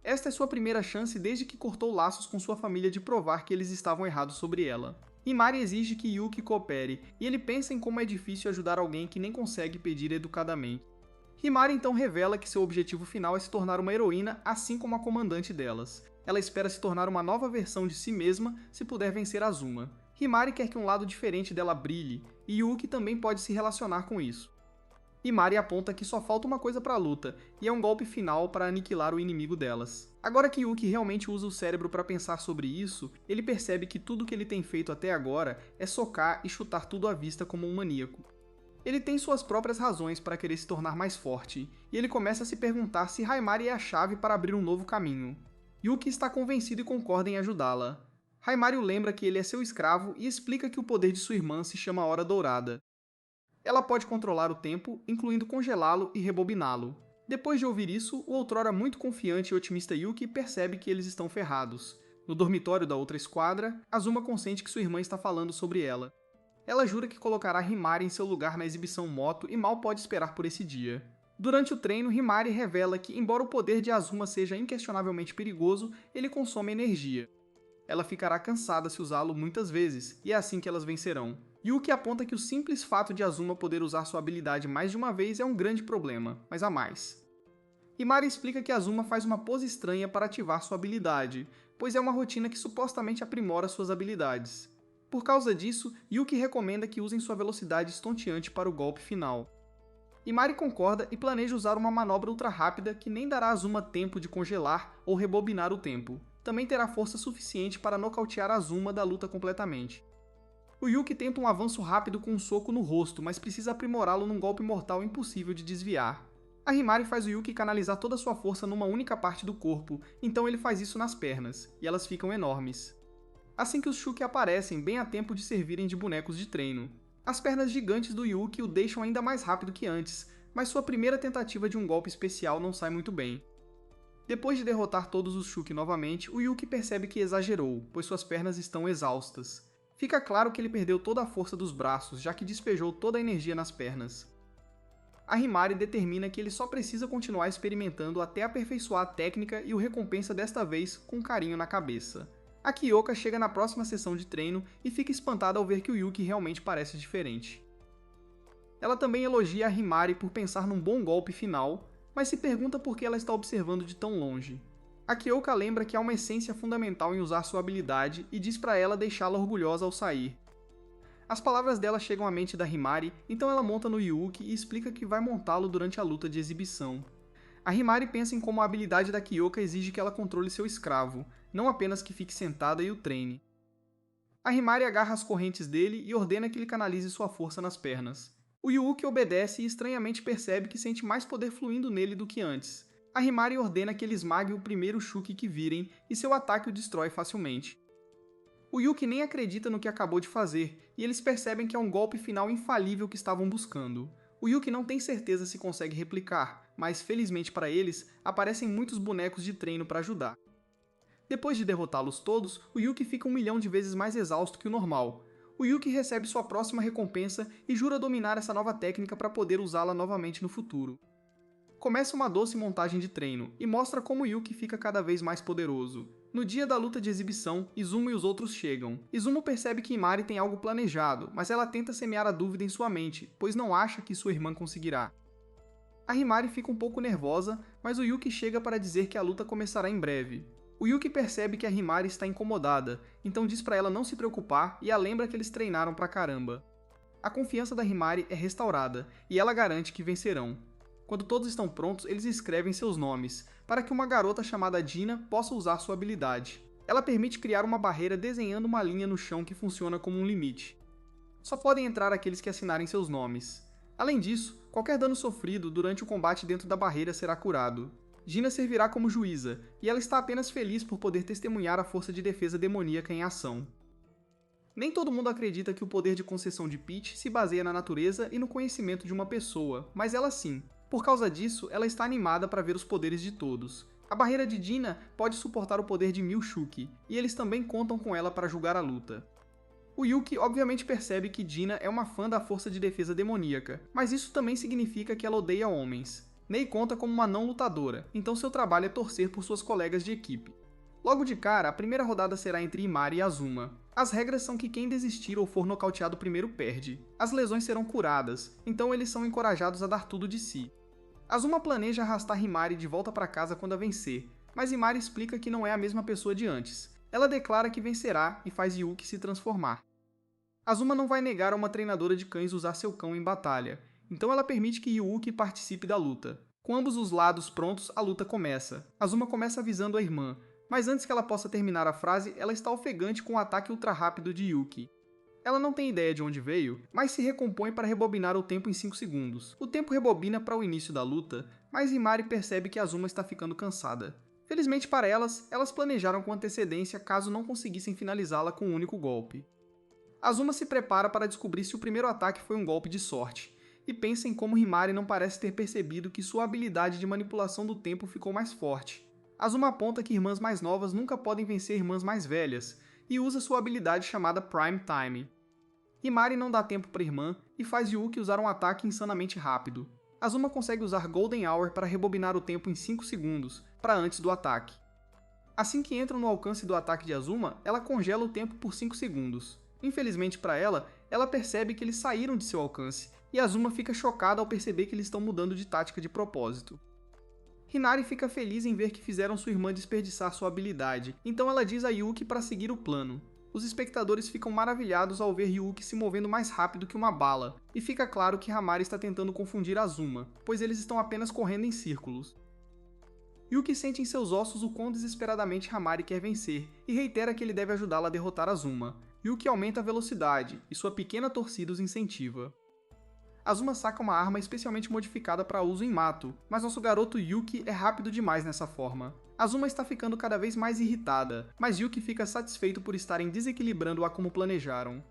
Esta é sua primeira chance desde que cortou laços com sua família de provar que eles estavam errados sobre ela. Himari exige que Yuki coopere, e ele pensa em como é difícil ajudar alguém que nem consegue pedir educadamente. Himari então revela que seu objetivo final é se tornar uma heroína, assim como a comandante delas. Ela espera se tornar uma nova versão de si mesma se puder vencer Azuma. Himari quer que um lado diferente dela brilhe, e Yuki também pode se relacionar com isso. Himari aponta que só falta uma coisa para a luta, e é um golpe final para aniquilar o inimigo delas. Agora que Yuki realmente usa o cérebro para pensar sobre isso, ele percebe que tudo que ele tem feito até agora é socar e chutar tudo à vista como um maníaco. Ele tem suas próprias razões para querer se tornar mais forte, e ele começa a se perguntar se Himari é a chave para abrir um novo caminho. Yuki está convencido e concorda em ajudá-la. Himari o lembra que ele é seu escravo e explica que o poder de sua irmã se chama Hora Dourada. Ela pode controlar o tempo, incluindo congelá-lo e rebobiná-lo. Depois de ouvir isso, o outrora muito confiante e otimista Yuki percebe que eles estão ferrados. No dormitório da outra esquadra, Azuma consente que sua irmã está falando sobre ela. Ela jura que colocará Himari em seu lugar na exibição moto e mal pode esperar por esse dia. Durante o treino, Himari revela que, embora o poder de Azuma seja inquestionavelmente perigoso, ele consome energia. Ela ficará cansada se usá-lo muitas vezes, e é assim que elas vencerão. Yuki aponta que o simples fato de Azuma poder usar sua habilidade mais de uma vez é um grande problema, mas há mais. Himari explica que Azuma faz uma pose estranha para ativar sua habilidade, pois é uma rotina que supostamente aprimora suas habilidades. Por causa disso, Yuki recomenda que usem sua velocidade estonteante para o golpe final. Himari concorda e planeja usar uma manobra ultra rápida que nem dará a Azuma tempo de congelar ou rebobinar o tempo. Também terá força suficiente para nocautear a Azuma da luta completamente. O Yuki tenta um avanço rápido com um soco no rosto, mas precisa aprimorá-lo num golpe mortal impossível de desviar. A Himari faz o Yuki canalizar toda a sua força numa única parte do corpo, então ele faz isso nas pernas, e elas ficam enormes. Assim que os Shuki aparecem, bem a tempo de servirem de bonecos de treino. As pernas gigantes do Yuki o deixam ainda mais rápido que antes, mas sua primeira tentativa de um golpe especial não sai muito bem. Depois de derrotar todos os Shuki novamente, o Yuki percebe que exagerou, pois suas pernas estão exaustas. Fica claro que ele perdeu toda a força dos braços, já que despejou toda a energia nas pernas. A Himari determina que ele só precisa continuar experimentando até aperfeiçoar a técnica e o recompensa desta vez com carinho na cabeça. A Kyoka chega na próxima sessão de treino e fica espantada ao ver que o Yuki realmente parece diferente. Ela também elogia a Himari por pensar num bom golpe final, mas se pergunta por que ela está observando de tão longe. A Kyoka lembra que há uma essência fundamental em usar sua habilidade e diz para ela deixá-la orgulhosa ao sair. As palavras dela chegam à mente da Himari, então ela monta no Yuki e explica que vai montá-lo durante a luta de exibição. A Himari pensa em como a habilidade da Kyoka exige que ela controle seu escravo, não apenas que fique sentada e o treine. A Himari agarra as correntes dele e ordena que ele canalize sua força nas pernas. O Yuki obedece e estranhamente percebe que sente mais poder fluindo nele do que antes. A Himari ordena que ele esmague o primeiro Shuki que virem e seu ataque o destrói facilmente. O Yuki nem acredita no que acabou de fazer, e eles percebem que é um golpe final infalível que estavam buscando. O Yuki não tem certeza se consegue replicar, mas felizmente para eles, aparecem muitos bonecos de treino para ajudar. Depois de derrotá-los todos, o Yuki fica 1.000.000 de vezes mais exausto que o normal. O Yuki recebe sua próxima recompensa e jura dominar essa nova técnica para poder usá-la novamente no futuro. Começa uma doce montagem de treino, e mostra como Yuki fica cada vez mais poderoso. No dia da luta de exibição, Izumo e os outros chegam. Izumo percebe que Himari tem algo planejado, mas ela tenta semear a dúvida em sua mente, pois não acha que sua irmã conseguirá. A Himari fica um pouco nervosa, mas o Yuki chega para dizer que a luta começará em breve. O Yuki percebe que a Himari está incomodada, então diz para ela não se preocupar e a lembra que eles treinaram pra caramba. A confiança da Himari é restaurada, e ela garante que vencerão. Quando todos estão prontos, eles escrevem seus nomes, para que uma garota chamada Dina possa usar sua habilidade. Ela permite criar uma barreira desenhando uma linha no chão que funciona como um limite. Só podem entrar aqueles que assinarem seus nomes. Além disso, qualquer dano sofrido durante o combate dentro da barreira será curado. Dina servirá como juíza, e ela está apenas feliz por poder testemunhar a força de defesa demoníaca em ação. Nem todo mundo acredita que o poder de concessão de Peach se baseia na natureza e no conhecimento de uma pessoa, mas ela sim. Por causa disso, ela está animada para ver os poderes de todos. A barreira de Dina pode suportar o poder de 1000 Shuki, e eles também contam com ela para julgar a luta. O Yuki obviamente percebe que Dina é uma fã da força de defesa demoníaca, mas isso também significa que ela odeia homens. Nei conta como uma não lutadora, então seu trabalho é torcer por suas colegas de equipe. Logo de cara, a primeira rodada será entre Himari e Azuma. As regras são que quem desistir ou for nocauteado primeiro perde. As lesões serão curadas, então eles são encorajados a dar tudo de si. Azuma planeja arrastar Himari de volta para casa quando a vencer, mas Himari explica que não é a mesma pessoa de antes. Ela declara que vencerá e faz Yuki se transformar. Azuma não vai negar a uma treinadora de cães usar seu cão em batalha, então ela permite que Yuki participe da luta. Com ambos os lados prontos, a luta começa. Azuma começa avisando a irmã, mas antes que ela possa terminar a frase, ela está ofegante com o ataque ultra rápido de Yuki. Ela não tem ideia de onde veio, mas se recompõe para rebobinar o tempo em 5 segundos. O tempo rebobina para o início da luta, mas Himari percebe que Azuma está ficando cansada. Felizmente para elas, elas planejaram com antecedência caso não conseguissem finalizá-la com um único golpe. Azuma se prepara para descobrir se o primeiro ataque foi um golpe de sorte, e pensa em como Himari não parece ter percebido que sua habilidade de manipulação do tempo ficou mais forte. Azuma aponta que irmãs mais novas nunca podem vencer irmãs mais velhas, e usa sua habilidade chamada Prime Time. Himari não dá tempo para a irmã e faz Yuki usar um ataque insanamente rápido. Azuma consegue usar Golden Hour para rebobinar o tempo em 5 segundos, para antes do ataque. Assim que entram no alcance do ataque de Azuma, ela congela o tempo por 5 segundos. Infelizmente para ela, ela percebe que eles saíram de seu alcance, e Azuma fica chocada ao perceber que eles estão mudando de tática de propósito. Hinari fica feliz em ver que fizeram sua irmã desperdiçar sua habilidade, então ela diz a Yuki para seguir o plano. Os espectadores ficam maravilhados ao ver Yuki se movendo mais rápido que uma bala, e fica claro que Hamari está tentando confundir Azuma, pois eles estão apenas correndo em círculos. Yuki sente em seus ossos o quão desesperadamente Hamari quer vencer, e reitera que ele deve ajudá-la a derrotar Azuma. Yuki aumenta a velocidade, e sua pequena torcida os incentiva. Azuma saca uma arma especialmente modificada para uso em mato, mas nosso garoto Yuki é rápido demais nessa forma. Azuma está ficando cada vez mais irritada, mas Yuki fica satisfeito por estarem desequilibrando-a como planejaram.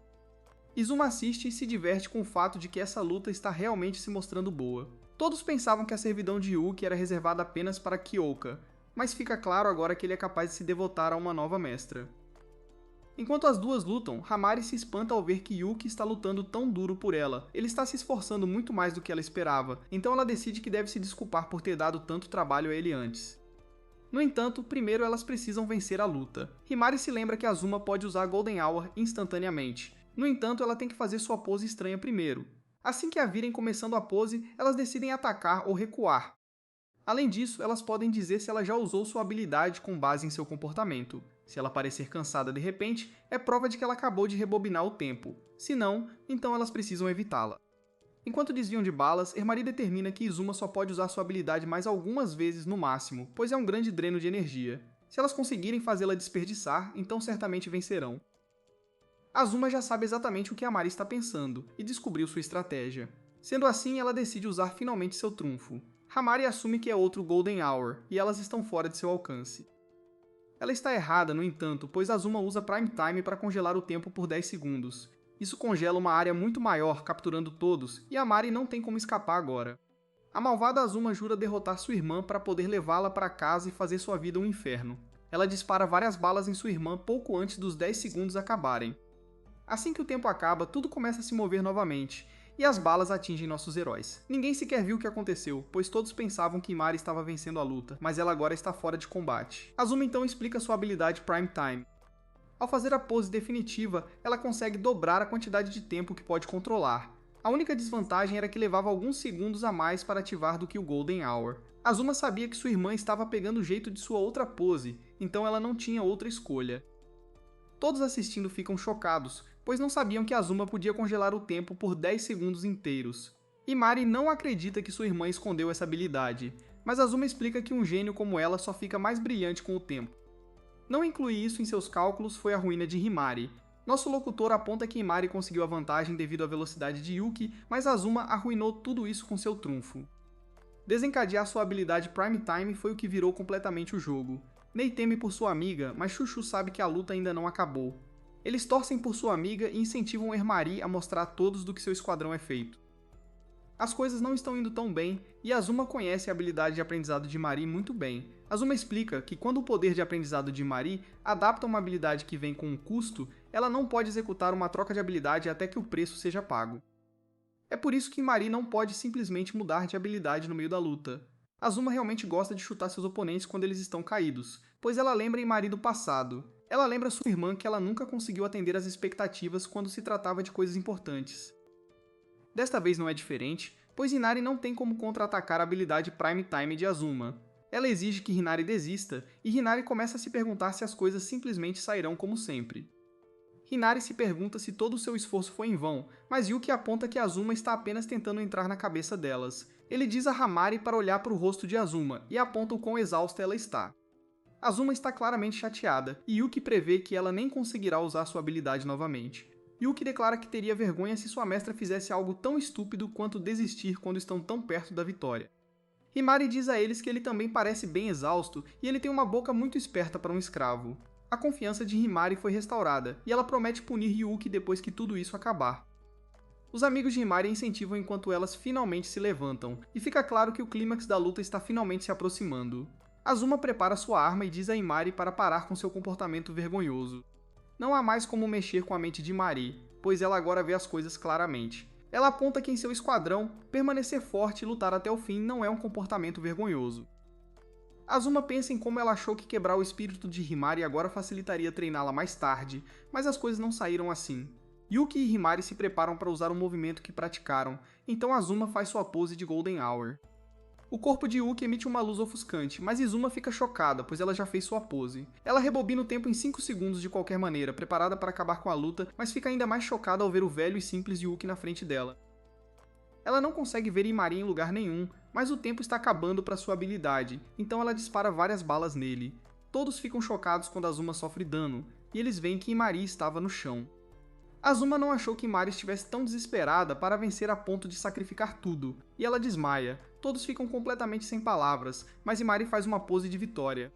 Izuma assiste e se diverte com o fato de que essa luta está realmente se mostrando boa. Todos pensavam que a servidão de Yuki era reservada apenas para Kyoka, mas fica claro agora que ele é capaz de se devotar a uma nova mestra. Enquanto as duas lutam, Hamari se espanta ao ver que Yuki está lutando tão duro por ela. Ele está se esforçando muito mais do que ela esperava, então ela decide que deve se desculpar por ter dado tanto trabalho a ele antes. No entanto, primeiro elas precisam vencer a luta. Himari se lembra que Azuma pode usar Golden Hour instantaneamente. No entanto, ela tem que fazer sua pose estranha primeiro. Assim que a virem começando a pose, elas decidem atacar ou recuar. Além disso, elas podem dizer se ela já usou sua habilidade com base em seu comportamento. Se ela parecer cansada de repente, é prova de que ela acabou de rebobinar o tempo. Se não, então elas precisam evitá-la. Enquanto desviam de balas, Ermari determina que Izuma só pode usar sua habilidade mais algumas vezes no máximo, pois é um grande dreno de energia. Se elas conseguirem fazê-la desperdiçar, então certamente vencerão. Azuma já sabe exatamente o que Amari está pensando, e descobriu sua estratégia. Sendo assim, ela decide usar finalmente seu trunfo. Hamari assume que é outro Golden Hour, e elas estão fora de seu alcance. Ela está errada, no entanto, pois Azuma usa Prime Time para congelar o tempo por 10 segundos. Isso congela uma área muito maior, capturando todos, e Amari não tem como escapar agora. A malvada Azuma jura derrotar sua irmã para poder levá-la para casa e fazer sua vida um inferno. Ela dispara várias balas em sua irmã pouco antes dos 10 segundos acabarem. Assim que o tempo acaba, tudo começa a se mover novamente, e as balas atingem nossos heróis. Ninguém sequer viu o que aconteceu, pois todos pensavam que Mari estava vencendo a luta, mas ela agora está fora de combate. Azuma então explica sua habilidade Prime Time. Ao fazer a pose definitiva, ela consegue dobrar a quantidade de tempo que pode controlar. A única desvantagem era que levava alguns segundos a mais para ativar do que o Golden Hour. Azuma sabia que sua irmã estava pegando o jeito de sua outra pose, então ela não tinha outra escolha. Todos assistindo ficam chocados, pois não sabiam que Azuma podia congelar o tempo por 10 segundos inteiros. E Mari não acredita que sua irmã escondeu essa habilidade, mas Azuma explica que um gênio como ela só fica mais brilhante com o tempo. Não incluir isso em seus cálculos foi a ruína de Himari. Nosso locutor aponta que Himari conseguiu a vantagem devido à velocidade de Yuki, mas Azuma arruinou tudo isso com seu trunfo. Desencadear sua habilidade Prime Time foi o que virou completamente o jogo. Nei teme por sua amiga, mas Chuchu sabe que a luta ainda não acabou. Eles torcem por sua amiga e incentivam Ermari a mostrar a todos do que seu esquadrão é feito. As coisas não estão indo tão bem, e Azuma conhece a habilidade de aprendizado de Mari muito bem. Azuma explica que quando o poder de aprendizado de Mari adapta uma habilidade que vem com um custo, ela não pode executar uma troca de habilidade até que o preço seja pago. É por isso que Mari não pode simplesmente mudar de habilidade no meio da luta. Azuma realmente gosta de chutar seus oponentes quando eles estão caídos, pois ela lembra Mari do passado. Ela lembra sua irmã que ela nunca conseguiu atender às expectativas quando se tratava de coisas importantes. Desta vez não é diferente, pois Hinari não tem como contra-atacar a habilidade Prime Time de Azuma. Ela exige que Hinari desista, e Hinari começa a se perguntar se as coisas simplesmente sairão como sempre. Hinari se pergunta se todo o seu esforço foi em vão, mas Yuki aponta que Azuma está apenas tentando entrar na cabeça delas. Ele diz a Hamari para olhar para o rosto de Azuma, e aponta o quão exausta ela está. Azuma está claramente chateada, e Yuki prevê que ela nem conseguirá usar sua habilidade novamente. Yuki declara que teria vergonha se sua mestra fizesse algo tão estúpido quanto desistir quando estão tão perto da vitória. Himari diz a eles que ele também parece bem exausto e ele tem uma boca muito esperta para um escravo. A confiança de Himari foi restaurada, e ela promete punir Yuki depois que tudo isso acabar. Os amigos de Himari incentivam enquanto elas finalmente se levantam, e fica claro que o clímax da luta está finalmente se aproximando. Azuma prepara sua arma e diz a Himari para parar com seu comportamento vergonhoso. Não há mais como mexer com a mente de Mari, pois ela agora vê as coisas claramente. Ela aponta que em seu esquadrão, permanecer forte e lutar até o fim não é um comportamento vergonhoso. Azuma pensa em como ela achou que quebrar o espírito de Himari agora facilitaria treiná-la mais tarde, mas as coisas não saíram assim. Yuki e Himari se preparam para usar o movimento que praticaram, então Azuma faz sua pose de Golden Hour. O corpo de Yuki emite uma luz ofuscante, mas Izuma fica chocada, pois ela já fez sua pose. Ela rebobina o tempo em 5 segundos de qualquer maneira, preparada para acabar com a luta, mas fica ainda mais chocada ao ver o velho e simples Yuki na frente dela. Ela não consegue ver Imari em lugar nenhum, mas o tempo está acabando para sua habilidade, então ela dispara várias balas nele. Todos ficam chocados quando Azuma sofre dano, e eles veem que Imari estava no chão. Azuma não achou que Imari estivesse tão desesperada para vencer a ponto de sacrificar tudo, e ela desmaia. Todos ficam completamente sem palavras, mas Imari faz uma pose de vitória.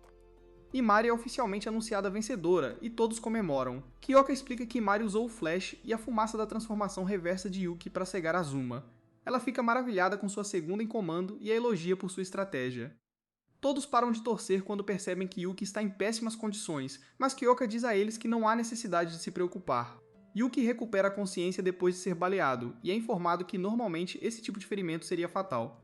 Imari é oficialmente anunciada vencedora, e todos comemoram. Kyoka explica que Imari usou o Flash e a fumaça da transformação reversa de Yuki para cegar Azuma. Ela fica maravilhada com sua segunda em comando e a elogia por sua estratégia. Todos param de torcer quando percebem que Yuki está em péssimas condições, mas Kyoka diz a eles que não há necessidade de se preocupar. Yuki recupera a consciência depois de ser baleado, e é informado que normalmente esse tipo de ferimento seria fatal.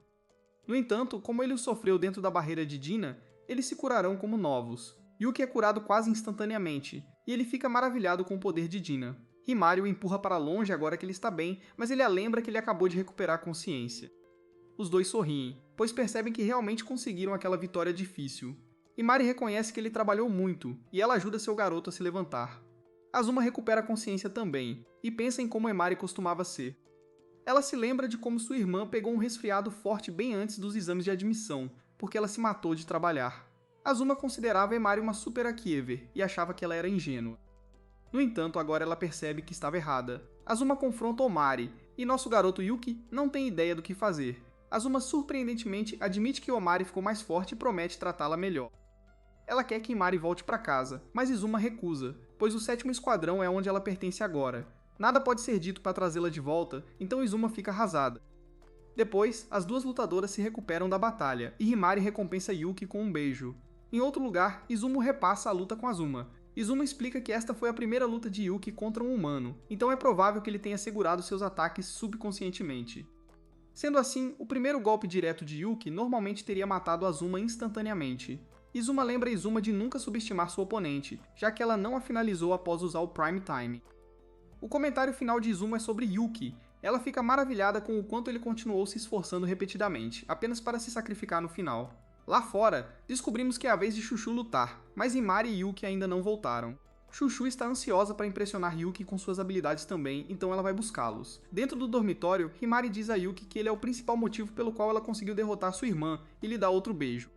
No entanto, como ele o sofreu dentro da barreira de Dina, eles se curarão como novos. Yuki é curado quase instantaneamente, e ele fica maravilhado com o poder de Dina. Himari o empurra para longe agora que ele está bem, mas ele a lembra que ele acabou de recuperar a consciência. Os dois sorriem, pois percebem que realmente conseguiram aquela vitória difícil. Himari reconhece que ele trabalhou muito, e ela ajuda seu garoto a se levantar. Azuma recupera a consciência também, e pensa em como Imari costumava ser. Ela se lembra de como sua irmã pegou um resfriado forte bem antes dos exames de admissão, porque ela se matou de trabalhar. Azuma considerava Imari uma super Akiever, e achava que ela era ingênua. No entanto, agora ela percebe que estava errada. Azuma confronta Omari, e nosso garoto Yuki não tem ideia do que fazer. Azuma surpreendentemente admite que Omari ficou mais forte e promete tratá-la melhor. Ela quer que Imari volte para casa, mas Izuma recusa, pois o 7º Esquadrão é onde ela pertence agora. Nada pode ser dito para trazê-la de volta, então Izuma fica arrasada. Depois, as duas lutadoras se recuperam da batalha, e Himari recompensa Yuki com um beijo. Em outro lugar, Izumo repassa a luta com Azuma. Izuma explica que esta foi a primeira luta de Yuki contra um humano, então é provável que ele tenha segurado seus ataques subconscientemente. Sendo assim, o primeiro golpe direto de Yuki normalmente teria matado Azuma instantaneamente. Izuma lembra Izuma de nunca subestimar sua oponente, já que ela não a finalizou após usar o Prime Time. O comentário final de Izuma é sobre Yuki. Ela fica maravilhada com o quanto ele continuou se esforçando repetidamente, apenas para se sacrificar no final. Lá fora, descobrimos que é a vez de Chuchu lutar, mas Imari e Yuki ainda não voltaram. Chuchu está ansiosa para impressionar Yuki com suas habilidades também, então ela vai buscá-los. Dentro do dormitório, Himari diz a Yuki que ele é o principal motivo pelo qual ela conseguiu derrotar sua irmã e lhe dá outro beijo.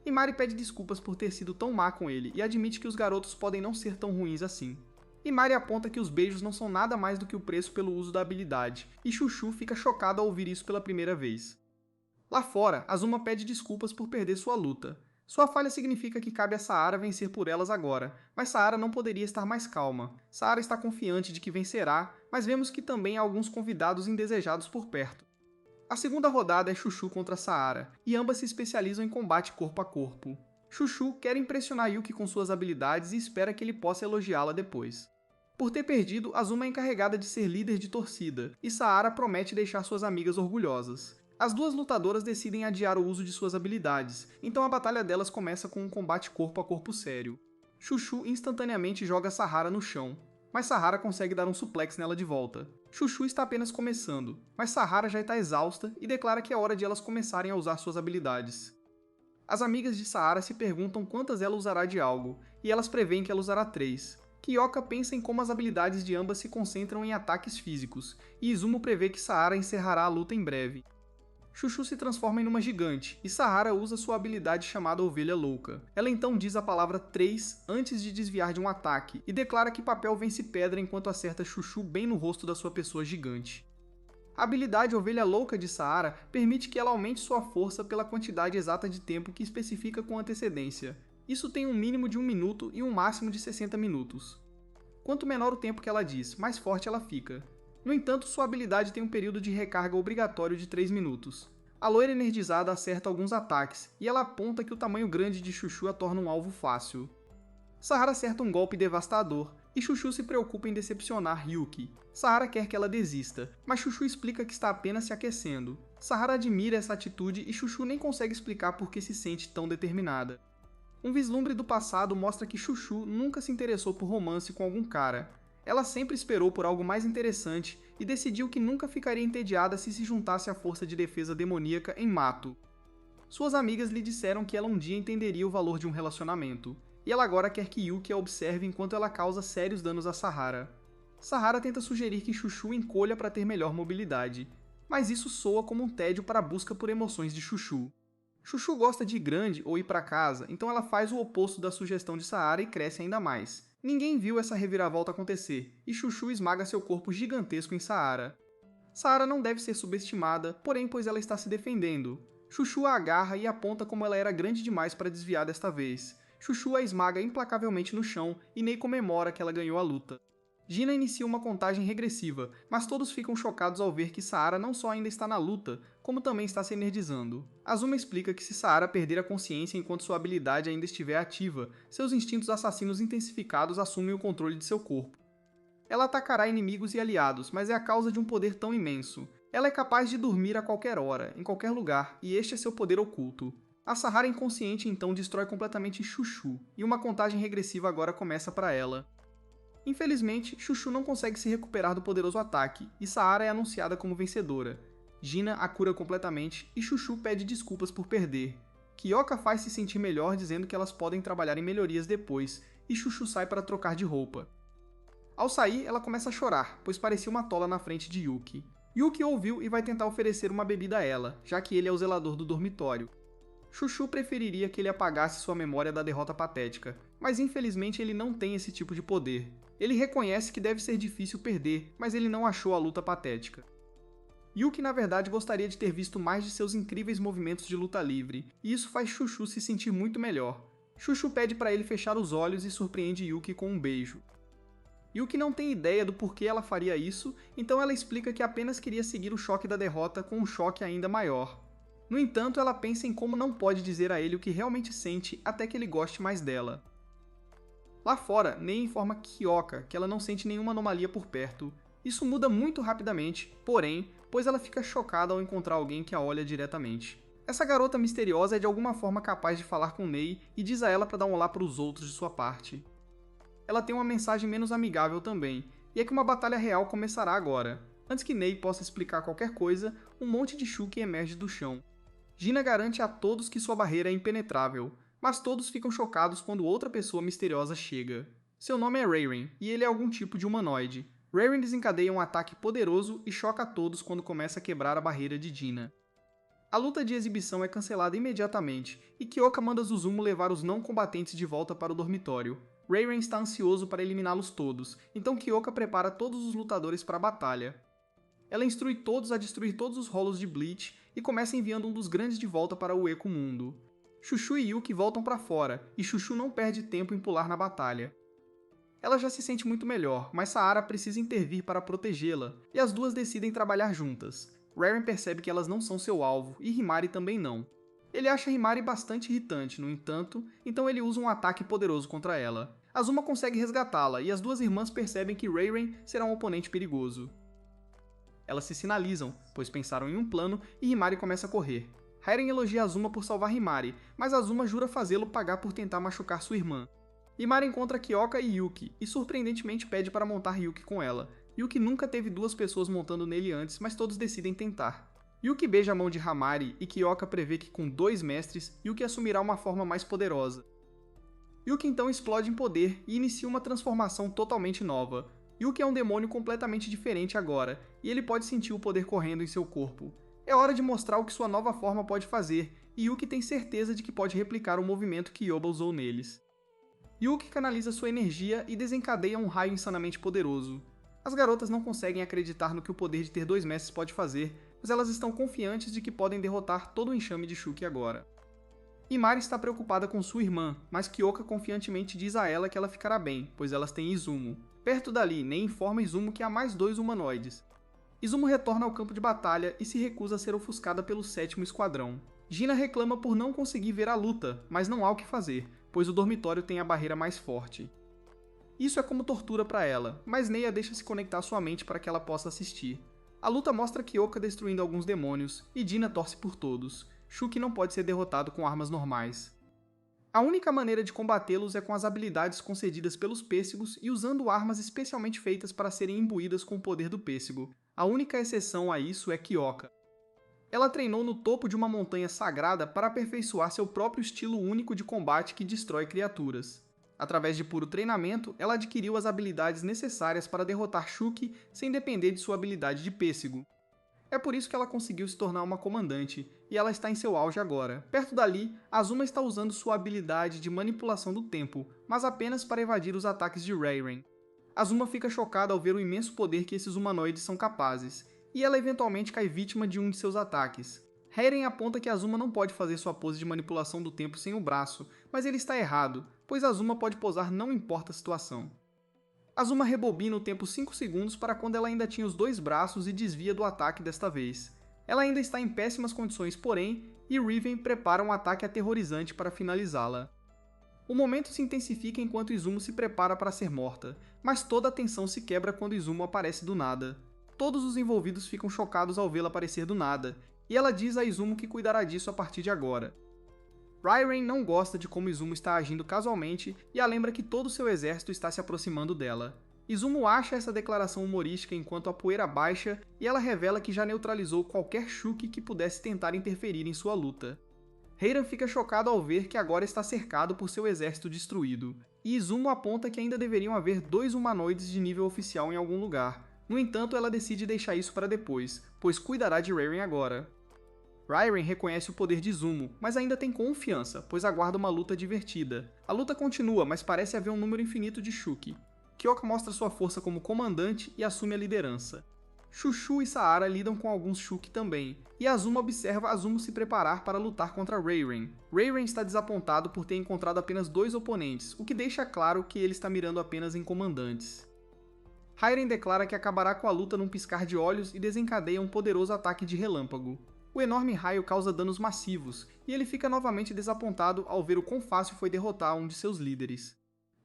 Imari pede desculpas por ter sido tão má com ele e admite que os garotos podem não ser tão ruins assim. Imari aponta que os beijos não são nada mais do que o preço pelo uso da habilidade, e Chuchu fica chocado ao ouvir isso pela primeira vez. Lá fora, Azuma pede desculpas por perder sua luta. Sua falha significa que cabe a Saara vencer por elas agora, mas Saara não poderia estar mais calma. Saara está confiante de que vencerá, mas vemos que também há alguns convidados indesejados por perto. A segunda rodada é Chuchu contra Saara, e ambas se especializam em combate corpo a corpo. Chuchu quer impressionar Yuki com suas habilidades e espera que ele possa elogiá-la depois. Por ter perdido, Azuma é encarregada de ser líder de torcida, e Saara promete deixar suas amigas orgulhosas. As duas lutadoras decidem adiar o uso de suas habilidades, então a batalha delas começa com um combate corpo a corpo sério. Chuchu instantaneamente joga Sahara no chão, mas Sahara consegue dar um suplex nela de volta. Chuchu está apenas começando, mas Sahara já está exausta e declara que é hora de elas começarem a usar suas habilidades. As amigas de Saara se perguntam quantas ela usará de algo, e elas preveem que ela usará 3. Kyoka pensa em como as habilidades de ambas se concentram em ataques físicos, e Izumo prevê que Saara encerrará a luta em breve. Chuchu se transforma em uma gigante, e Sahara usa sua habilidade chamada Ovelha Louca. Ela então diz a palavra 3 antes de desviar de um ataque, e declara que papel vence pedra enquanto acerta Chuchu bem no rosto da sua pessoa gigante. A habilidade Ovelha Louca de Saara permite que ela aumente sua força pela quantidade exata de tempo que especifica com antecedência. Isso tem um mínimo de 1 minuto e um máximo de 60 minutos. Quanto menor o tempo que ela diz, mais forte ela fica. No entanto, sua habilidade tem um período de recarga obrigatório de 3 minutos. A loira energizada acerta alguns ataques, e ela aponta que o tamanho grande de Chuchu a torna um alvo fácil. Sahara acerta um golpe devastador, e Chuchu se preocupa em decepcionar Yuki. Sahara quer que ela desista, mas Chuchu explica que está apenas se aquecendo. Sahara admira essa atitude e Chuchu nem consegue explicar por que se sente tão determinada. Um vislumbre do passado mostra que Chuchu nunca se interessou por romance com algum cara. Ela sempre esperou por algo mais interessante e decidiu que nunca ficaria entediada se juntasse à força de defesa demoníaca em Mato. Suas amigas lhe disseram que ela um dia entenderia o valor de um relacionamento, e ela agora quer que Yuki a observe enquanto ela causa sérios danos a Sahara. Sahara tenta sugerir que Chuchu encolha para ter melhor mobilidade, mas isso soa como um tédio para a busca por emoções de Chuchu. Chuchu gosta de ir grande ou ir para casa, então ela faz o oposto da sugestão de Sahara e cresce ainda mais. Ninguém viu essa reviravolta acontecer, e Chuchu esmaga seu corpo gigantesco em Sahara. Sahara não deve ser subestimada, porém pois ela está se defendendo. Chuchu a agarra e aponta como ela era grande demais para desviar desta vez. Chuchu a esmaga implacavelmente no chão e Nei comemora que ela ganhou a luta. Gina inicia uma contagem regressiva, mas todos ficam chocados ao ver que Sahara não só ainda está na luta, como também está se energizando. Azuma explica que se Sahara perder a consciência enquanto sua habilidade ainda estiver ativa, seus instintos assassinos intensificados assumem o controle de seu corpo. Ela atacará inimigos e aliados, mas é a causa de um poder tão imenso. Ela é capaz de dormir a qualquer hora, em qualquer lugar, e este é seu poder oculto. A Sahara inconsciente então destrói completamente Chuchu, e uma contagem regressiva agora começa para ela. Infelizmente, Chuchu não consegue se recuperar do poderoso ataque, e Sahara é anunciada como vencedora. Gina a cura completamente, e Chuchu pede desculpas por perder. Kyoka faz se sentir melhor dizendo que elas podem trabalhar em melhorias depois, e Chuchu sai para trocar de roupa. Ao sair, ela começa a chorar, pois parecia uma tola na frente de Yuki. Yuki ouviu e vai tentar oferecer uma bebida a ela, já que ele é o zelador do dormitório. Chuchu preferiria que ele apagasse sua memória da derrota patética, mas infelizmente ele não tem esse tipo de poder. Ele reconhece que deve ser difícil perder, mas ele não achou a luta patética. Yuki na verdade gostaria de ter visto mais de seus incríveis movimentos de luta livre, e isso faz Chuchu se sentir muito melhor. Chuchu pede para ele fechar os olhos e surpreende Yuki com um beijo. Yuki não tem ideia do porquê ela faria isso, então ela explica que apenas queria seguir o choque da derrota com um choque ainda maior. No entanto, ela pensa em como não pode dizer a ele o que realmente sente até que ele goste mais dela. Lá fora, Nei informa Kyoka que ela não sente nenhuma anomalia por perto. Isso muda muito rapidamente, porém, pois ela fica chocada ao encontrar alguém que a olha diretamente. Essa garota misteriosa é de alguma forma capaz de falar com Nei e diz a ela para dar um olá para os outros de sua parte. Ela tem uma mensagem menos amigável também, e é que uma batalha real começará agora. Antes que Nei possa explicar qualquer coisa, um monte de Shuki emerge do chão. Gina garante a todos que sua barreira é impenetrável, mas todos ficam chocados quando outra pessoa misteriosa chega. Seu nome é Reiren, e ele é algum tipo de humanoide. Reiren desencadeia um ataque poderoso e choca a todos quando começa a quebrar a barreira de Gina. A luta de exibição é cancelada imediatamente, e Kyoka manda Suzumu levar os não combatentes de volta para o dormitório. Reiren está ansioso para eliminá-los todos, então Kyoka prepara todos os lutadores para a batalha. Ela instrui todos a destruir todos os rolos de Bleach e começa enviando um dos grandes de volta para o Eco Mundo. Chuchu e Yuki voltam para fora, e Chuchu não perde tempo em pular na batalha. Ela já se sente muito melhor, mas Sahara precisa intervir para protegê-la, e as duas decidem trabalhar juntas. Reiren percebe que elas não são seu alvo, e Himari também não. Ele acha Himari bastante irritante, no entanto, então ele usa um ataque poderoso contra ela. Azuma consegue resgatá-la, e as duas irmãs percebem que Reiren será um oponente perigoso. Elas se sinalizam, pois pensaram em um plano, e Himari começa a correr. Reiren elogia Azuma por salvar Himari, mas Azuma jura fazê-lo pagar por tentar machucar sua irmã. Himari encontra Kyoka e Yuki, e surpreendentemente pede para montar Yuki com ela. Yuki nunca teve duas pessoas montando nele antes, mas todos decidem tentar. Yuki beija a mão de Hamari, e Kyoka prevê que com 2 mestres, Yuki assumirá uma forma mais poderosa. Yuki então explode em poder e inicia uma transformação totalmente nova. Yuki é um demônio completamente diferente agora, e ele pode sentir o poder correndo em seu corpo. É hora de mostrar o que sua nova forma pode fazer, e Yuki tem certeza de que pode replicar o movimento que Yoba usou neles. Yuki canaliza sua energia e desencadeia um raio insanamente poderoso. As garotas não conseguem acreditar no que o poder de ter 2 mestres pode fazer, mas elas estão confiantes de que podem derrotar todo o enxame de Shuki agora. Himari está preocupada com sua irmã, mas Kyoka confiantemente diz a ela que ela ficará bem, pois elas têm Izumo. Perto dali, Nei informa Izumo que há mais 2 humanoides. Izumo retorna ao campo de batalha e se recusa a ser ofuscada pelo 7º Esquadrão. Gina reclama por não conseguir ver a luta, mas não há o que fazer, pois o dormitório tem a barreira mais forte. Isso é como tortura para ela, mas Nei a deixa se conectar sua mente para que ela possa assistir. A luta mostra Kyoka destruindo alguns demônios, e Gina torce por todos. Shuki não pode ser derrotado com armas normais. A única maneira de combatê-los é com as habilidades concedidas pelos pêssegos e usando armas especialmente feitas para serem imbuídas com o poder do pêssego. A única exceção a isso é Kyoka. Ela treinou no topo de uma montanha sagrada para aperfeiçoar seu próprio estilo único de combate que destrói criaturas. Através de puro treinamento, ela adquiriu as habilidades necessárias para derrotar Shuki sem depender de sua habilidade de pêssego. É por isso que ela conseguiu se tornar uma comandante, e ela está em seu auge agora. Perto dali, Azuma está usando sua habilidade de manipulação do tempo, mas apenas para evadir os ataques de Reiren. Azuma fica chocada ao ver o imenso poder que esses humanoides são capazes, e ela eventualmente cai vítima de um de seus ataques. Reiren aponta que Azuma não pode fazer sua pose de manipulação do tempo sem o braço, mas ele está errado, pois Azuma pode posar não importa a situação. Azuma rebobina o tempo 5 segundos para quando ela ainda tinha os dois braços e desvia do ataque desta vez. Ela ainda está em péssimas condições, porém, e Riven prepara um ataque aterrorizante para finalizá-la. O momento se intensifica enquanto Izumo se prepara para ser morta, mas toda a tensão se quebra quando Izumo aparece do nada. Todos os envolvidos ficam chocados ao vê-la aparecer do nada, e ela diz a Izumo que cuidará disso a partir de agora. Reiren não gosta de como Izumo está agindo casualmente e a lembra que todo seu exército está se aproximando dela. Izumo acha essa declaração humorística enquanto a poeira baixa e ela revela que já neutralizou qualquer Shuki que pudesse tentar interferir em sua luta. Heiran fica chocado ao ver que agora está cercado por seu exército destruído, e Izumo aponta que ainda deveriam haver 2 humanoides de nível oficial em algum lugar. No entanto, ela decide deixar isso para depois, pois cuidará de Reiren agora. Reiren reconhece o poder de Izumo, mas ainda tem confiança, pois aguarda uma luta divertida. A luta continua, mas parece haver um número infinito de Shuki. Kyoka mostra sua força como comandante e assume a liderança. Chuchu e Saara lidam com alguns Shuki também, e Azuma observa Azumo se preparar para lutar contra Reiren. Reiren está desapontado por ter encontrado apenas 2 oponentes, o que deixa claro que ele está mirando apenas em comandantes. Reiren declara que acabará com a luta num piscar de olhos e desencadeia um poderoso ataque de relâmpago. O enorme raio causa danos massivos, e ele fica novamente desapontado ao ver o quão fácil foi derrotar um de seus líderes.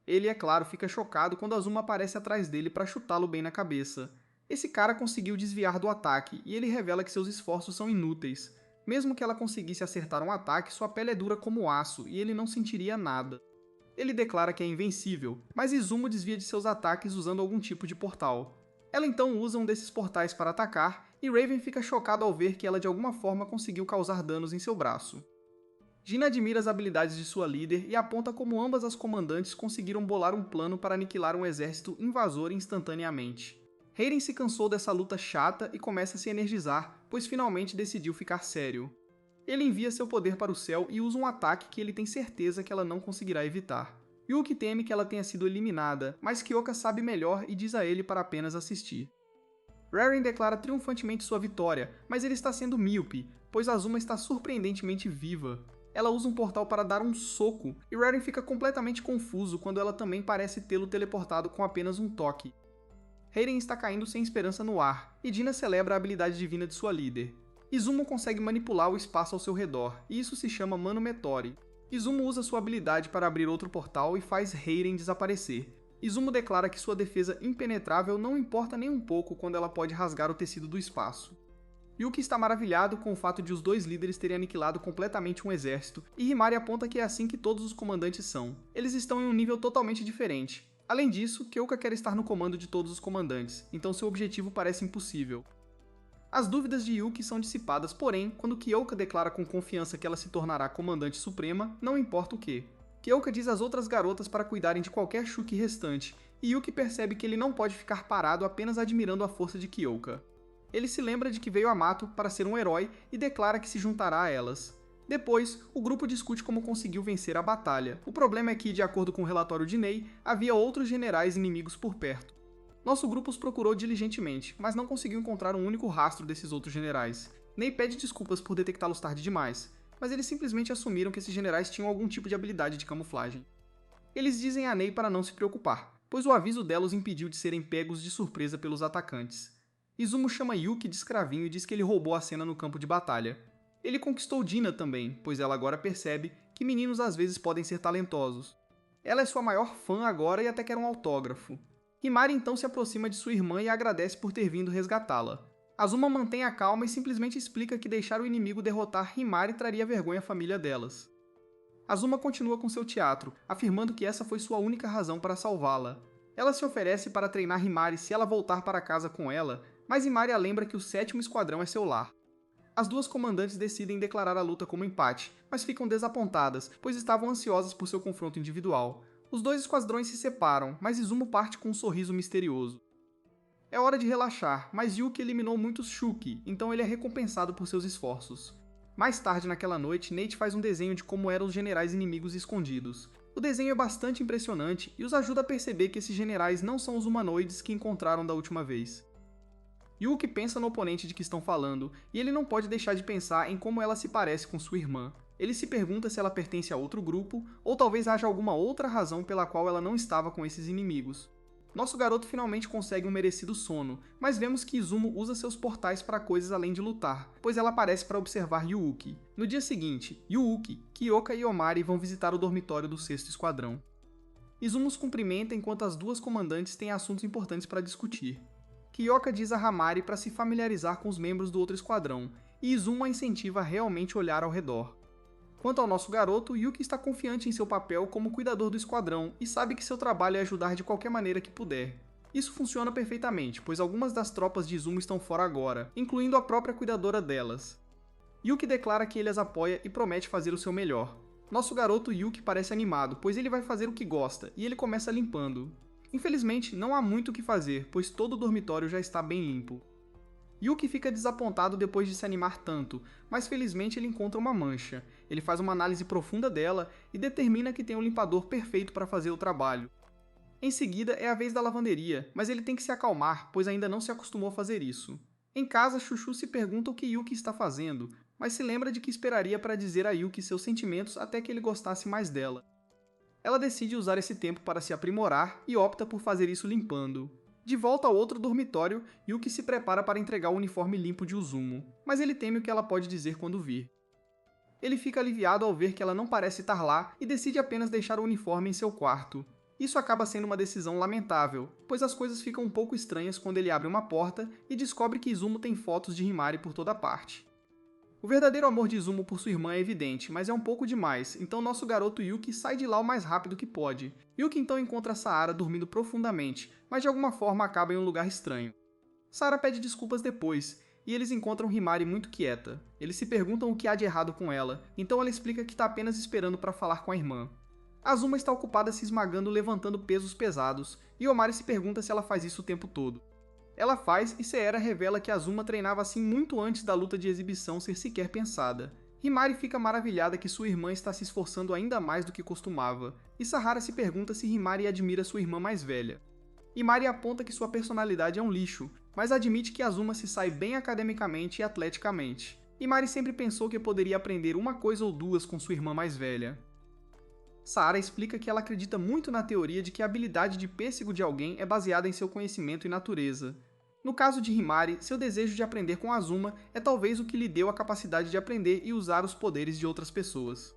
Ele, é claro, fica chocado quando Azuma aparece atrás dele para chutá-lo bem na cabeça. Esse cara conseguiu desviar do ataque, e ele revela que seus esforços são inúteis. Mesmo que ela conseguisse acertar um ataque, sua pele é dura como aço, e ele não sentiria nada. Ele declara que é invencível, mas Izumo desvia de seus ataques usando algum tipo de portal. Ela então usa um desses portais para atacar, e Raven fica chocado ao ver que ela de alguma forma conseguiu causar danos em seu braço. Jin admira as habilidades de sua líder e aponta como ambas as comandantes conseguiram bolar um plano para aniquilar um exército invasor instantaneamente. Heiren se cansou dessa luta chata e começa a se energizar, pois finalmente decidiu ficar sério. Ele envia seu poder para o céu e usa um ataque que ele tem certeza que ela não conseguirá evitar. Yuki teme que ela tenha sido eliminada, mas Kyoka sabe melhor e diz a ele para apenas assistir. Reiren declara triunfantemente sua vitória, mas ele está sendo míope, pois Azuma está surpreendentemente viva. Ela usa um portal para dar um soco, e Reiren fica completamente confuso quando ela também parece tê-lo teleportado com apenas um toque. Heiren está caindo sem esperança no ar, e Dina celebra a habilidade divina de sua líder. Izumo consegue manipular o espaço ao seu redor, e isso se chama Mano Metori. Izumo usa sua habilidade para abrir outro portal e faz Heiren desaparecer. Izumo declara que sua defesa impenetrável não importa nem um pouco quando ela pode rasgar o tecido do espaço. Yuki está maravilhado com o fato de os 2 líderes terem aniquilado completamente um exército, e Himari aponta que é assim que todos os comandantes são. Eles estão em um nível totalmente diferente. Além disso, Kyoka quer estar no comando de todos os comandantes, então seu objetivo parece impossível. As dúvidas de Yuki são dissipadas, porém, quando Kyoka declara com confiança que ela se tornará comandante suprema, não importa o que. Kyoka diz às outras garotas para cuidarem de qualquer Shuki restante, e Yuki percebe que ele não pode ficar parado apenas admirando a força de Kyoka. Ele se lembra de que veio a Mato para ser um herói e declara que se juntará a elas. Depois, o grupo discute como conseguiu vencer a batalha. O problema é que, de acordo com o relatório de Nei, havia outros generais inimigos por perto. Nosso grupo os procurou diligentemente, mas não conseguiu encontrar um único rastro desses outros generais. Nei pede desculpas por detectá-los tarde demais, mas eles simplesmente assumiram que esses generais tinham algum tipo de habilidade de camuflagem. Eles dizem a Nei para não se preocupar, pois o aviso dela os impediu de serem pegos de surpresa pelos atacantes. Izumo chama Yuki de escravinho e diz que ele roubou a cena no campo de batalha. Ele conquistou Dina também, pois ela agora percebe que meninos às vezes podem ser talentosos. Ela é sua maior fã agora e até quer um autógrafo. Himari então se aproxima de sua irmã e agradece por ter vindo resgatá-la. Azuma mantém a calma e simplesmente explica que deixar o inimigo derrotar Himari traria vergonha à família delas. Azuma continua com seu teatro, afirmando que essa foi sua única razão para salvá-la. Ela se oferece para treinar Himari se ela voltar para casa com ela, mas Himari a lembra que o 7º Esquadrão é seu lar. As duas comandantes decidem declarar a luta como empate, mas ficam desapontadas, pois estavam ansiosas por seu confronto individual. Os dois esquadrões se separam, mas Izumo parte com um sorriso misterioso. É hora de relaxar, mas Yuki eliminou muitos Shuki, então ele é recompensado por seus esforços. Mais tarde naquela noite, Nate faz um desenho de como eram os generais inimigos escondidos. O desenho é bastante impressionante e os ajuda a perceber que esses generais não são os humanoides que encontraram da última vez. Yuki pensa no oponente de que estão falando, e ele não pode deixar de pensar em como ela se parece com sua irmã. Ele se pergunta se ela pertence a outro grupo, ou talvez haja alguma outra razão pela qual ela não estava com esses inimigos. Nosso garoto finalmente consegue um merecido sono, mas vemos que Izumo usa seus portais para coisas além de lutar, pois ela aparece para observar Yuuki. No dia seguinte, Yuuki, Kyoka e Omari vão visitar o dormitório do 6º Esquadrão. Izumo os cumprimenta enquanto as duas comandantes têm assuntos importantes para discutir. Kyoka diz a Hamari para se familiarizar com os membros do outro esquadrão, e Izumo a incentiva a realmente olhar ao redor. Quanto ao nosso garoto, Yuki está confiante em seu papel como cuidador do esquadrão e sabe que seu trabalho é ajudar de qualquer maneira que puder. Isso funciona perfeitamente, pois algumas das tropas de Izumo estão fora agora, incluindo a própria cuidadora delas. Yuki declara que ele as apoia e promete fazer o seu melhor. Nosso garoto Yuki parece animado, pois ele vai fazer o que gosta, e ele começa limpando. Infelizmente, não há muito o que fazer, pois todo o dormitório já está bem limpo. Yuki fica desapontado depois de se animar tanto, mas felizmente ele encontra uma mancha. Ele faz uma análise profunda dela e determina que tem um limpador perfeito para fazer o trabalho. Em seguida é a vez da lavanderia, mas ele tem que se acalmar, pois ainda não se acostumou a fazer isso. Em casa, Chuchu se pergunta o que Yuki está fazendo, mas se lembra de que esperaria para dizer a Yuki seus sentimentos até que ele gostasse mais dela. Ela decide usar esse tempo para se aprimorar e opta por fazer isso limpando. De volta ao outro dormitório, Yuki se prepara para entregar o uniforme limpo de Izumo, mas ele teme o que ela pode dizer quando vir. Ele fica aliviado ao ver que ela não parece estar lá e decide apenas deixar o uniforme em seu quarto. Isso acaba sendo uma decisão lamentável, pois as coisas ficam um pouco estranhas quando ele abre uma porta e descobre que Izumo tem fotos de Himari por toda parte. O verdadeiro amor de Izumo por sua irmã é evidente, mas é um pouco demais, então nosso garoto Yuki sai de lá o mais rápido que pode. Yuki então encontra Saara dormindo profundamente, mas de alguma forma acaba em um lugar estranho. Saara pede desculpas depois, e eles encontram Himari muito quieta. Eles se perguntam o que há de errado com ela, então ela explica que está apenas esperando para falar com a irmã. Azuma está ocupada se esmagando levantando pesos pesados, e Omari se pergunta se ela faz isso o tempo todo. Ela faz e Seera revela que Azuma treinava assim muito antes da luta de exibição ser sequer pensada. Himari fica maravilhada que sua irmã está se esforçando ainda mais do que costumava, e Sahara se pergunta se Himari admira sua irmã mais velha. Himari aponta que sua personalidade é um lixo, mas admite que Azuma se sai bem academicamente e atleticamente. Himari sempre pensou que poderia aprender uma coisa ou duas com sua irmã mais velha. Saara explica que ela acredita muito na teoria de que a habilidade de pêssego de alguém é baseada em seu conhecimento e natureza. No caso de Himari, seu desejo de aprender com Azuma é talvez o que lhe deu a capacidade de aprender e usar os poderes de outras pessoas.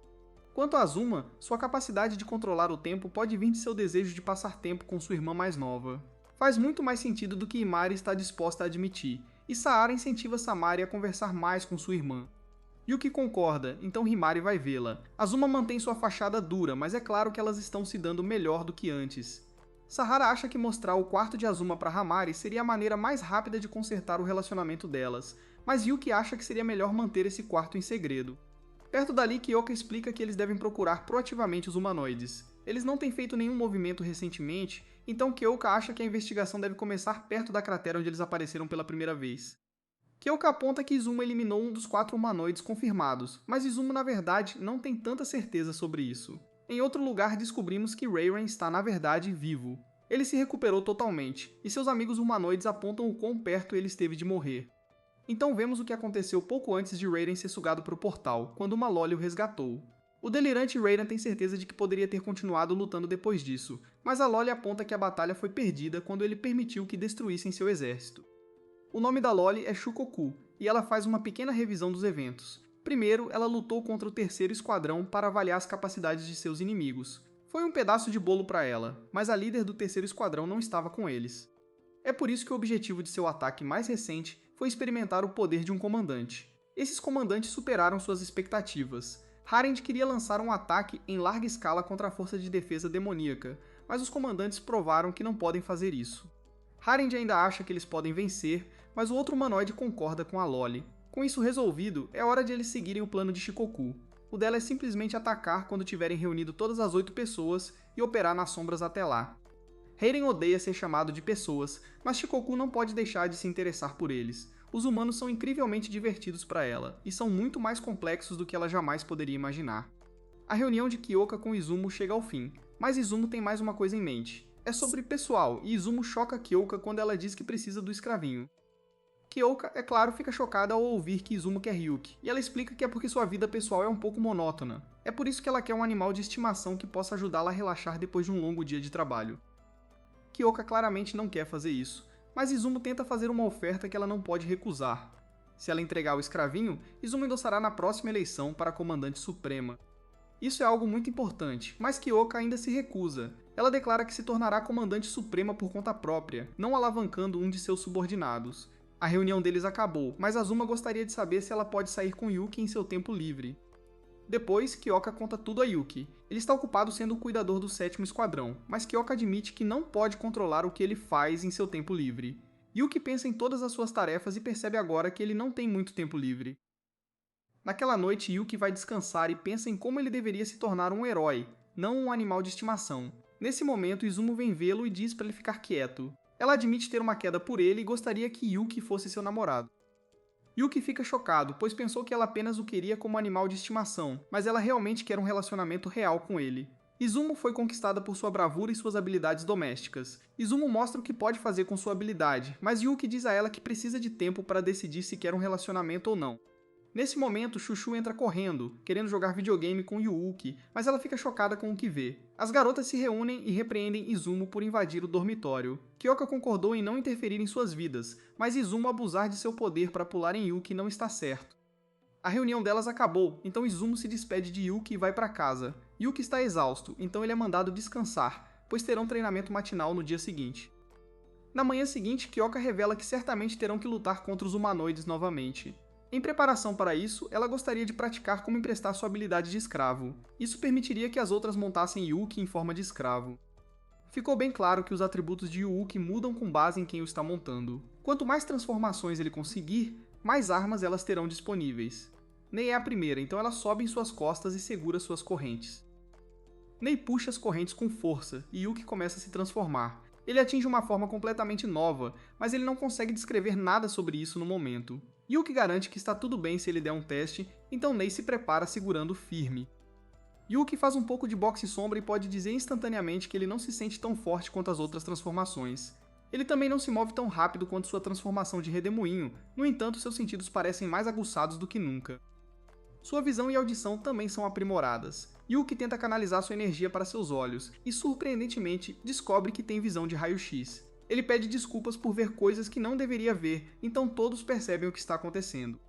Quanto a Azuma, sua capacidade de controlar o tempo pode vir de seu desejo de passar tempo com sua irmã mais nova. Faz muito mais sentido do que Himari está disposta a admitir, e Saara incentiva Samari a conversar mais com sua irmã. Yuki concorda, então Himari vai vê-la. Azuma mantém sua fachada dura, mas é claro que elas estão se dando melhor do que antes. Sahara acha que mostrar o quarto de Azuma para Hamari seria a maneira mais rápida de consertar o relacionamento delas, mas Yuki acha que seria melhor manter esse quarto em segredo. Perto dali, Kyoka explica que eles devem procurar proativamente os humanoides. Eles não têm feito nenhum movimento recentemente, então Kyoka acha que a investigação deve começar perto da cratera onde eles apareceram pela primeira vez. Kyoka aponta que Izumo eliminou um dos 4 humanoides confirmados, mas Izumo na verdade não tem tanta certeza sobre isso. Em outro lugar descobrimos que Reiren está na verdade vivo. Ele se recuperou totalmente, e seus amigos humanoides apontam o quão perto ele esteve de morrer. Então vemos o que aconteceu pouco antes de Reiren ser sugado para o portal, quando uma Loli o resgatou. O delirante Reiren tem certeza de que poderia ter continuado lutando depois disso, mas a Loli aponta que a batalha foi perdida quando ele permitiu que destruíssem seu exército. O nome da Loli é Shukoku, e ela faz uma pequena revisão dos eventos. Primeiro, ela lutou contra o 3º Esquadrão para avaliar as capacidades de seus inimigos. Foi um pedaço de bolo para ela, mas a líder do 3º Esquadrão não estava com eles. É por isso que o objetivo de seu ataque mais recente foi experimentar o poder de um comandante. Esses comandantes superaram suas expectativas. Harend queria lançar um ataque em larga escala contra a força de defesa demoníaca, mas os comandantes provaram que não podem fazer isso. Harend ainda acha que eles podem vencer, mas o outro humanoide concorda com a Loli. Com isso resolvido, é hora de eles seguirem o plano de Shikoku. O dela é simplesmente atacar quando tiverem reunido todas as 8 pessoas e operar nas sombras até lá. Heiren odeia ser chamado de pessoas, mas Shikoku não pode deixar de se interessar por eles. Os humanos são incrivelmente divertidos para ela, e são muito mais complexos do que ela jamais poderia imaginar. A reunião de Kyoka com Izumo chega ao fim, mas Izumo tem mais uma coisa em mente. É sobre pessoal, e Izumo choca Kyoka quando ela diz que precisa do escravinho. Kyoka, é claro, fica chocada ao ouvir que Izumo quer Ryuki, e ela explica que é porque sua vida pessoal é um pouco monótona. É por isso que ela quer um animal de estimação que possa ajudá-la a relaxar depois de um longo dia de trabalho. Kyoka claramente não quer fazer isso, mas Izumo tenta fazer uma oferta que ela não pode recusar. Se ela entregar o escravinho, Izumo endossará na próxima eleição para a Comandante Suprema. Isso é algo muito importante, mas Kyoka ainda se recusa. Ela declara que se tornará Comandante Suprema por conta própria, não alavancando um de seus subordinados. A reunião deles acabou, mas Azuma gostaria de saber se ela pode sair com Yuki em seu tempo livre. Depois, Kyoka conta tudo a Yuki. Ele está ocupado sendo o cuidador do 7º Esquadrão, mas Kyoka admite que não pode controlar o que ele faz em seu tempo livre. Yuki pensa em todas as suas tarefas e percebe agora que ele não tem muito tempo livre. Naquela noite, Yuki vai descansar e pensa em como ele deveria se tornar um herói, não um animal de estimação. Nesse momento, Izumo vem vê-lo e diz para ele ficar quieto. Ela admite ter uma queda por ele e gostaria que Yuki fosse seu namorado. Yuki fica chocado, pois pensou que ela apenas o queria como animal de estimação, mas ela realmente quer um relacionamento real com ele. Izumo foi conquistada por sua bravura e suas habilidades domésticas. Izumo mostra o que pode fazer com sua habilidade, mas Yuki diz a ela que precisa de tempo para decidir se quer um relacionamento ou não. Nesse momento, Chuchu entra correndo, querendo jogar videogame com Yuuki, mas ela fica chocada com o que vê. As garotas se reúnem e repreendem Izumo por invadir o dormitório. Kyoka concordou em não interferir em suas vidas, mas Izumo abusar de seu poder para pular em Yuki não está certo. A reunião delas acabou, então Izumo se despede de Yuki e vai para casa. Yuki está exausto, então ele é mandado descansar, pois terão treinamento matinal no dia seguinte. Na manhã seguinte, Kyoka revela que certamente terão que lutar contra os humanoides novamente. Em preparação para isso, ela gostaria de praticar como emprestar sua habilidade de escravo. Isso permitiria que as outras montassem Yuki em forma de escravo. Ficou bem claro que os atributos de Yuki mudam com base em quem o está montando. Quanto mais transformações ele conseguir, mais armas elas terão disponíveis. Nei é a primeira, então ela sobe em suas costas e segura suas correntes. Nei puxa as correntes com força, e Yuki começa a se transformar. Ele atinge uma forma completamente nova, mas ele não consegue descrever nada sobre isso no momento. Yuki garante que está tudo bem se ele der um teste, então Nei se prepara segurando firme. Yuki faz um pouco de boxe sombra e pode dizer instantaneamente que ele não se sente tão forte quanto as outras transformações. Ele também não se move tão rápido quanto sua transformação de redemoinho, no entanto seus sentidos parecem mais aguçados do que nunca. Sua visão e audição também são aprimoradas. Yuki tenta canalizar sua energia para seus olhos e, surpreendentemente, descobre que tem visão de raio-x. Ele pede desculpas por ver coisas que não deveria ver, então todos percebem o que está acontecendo.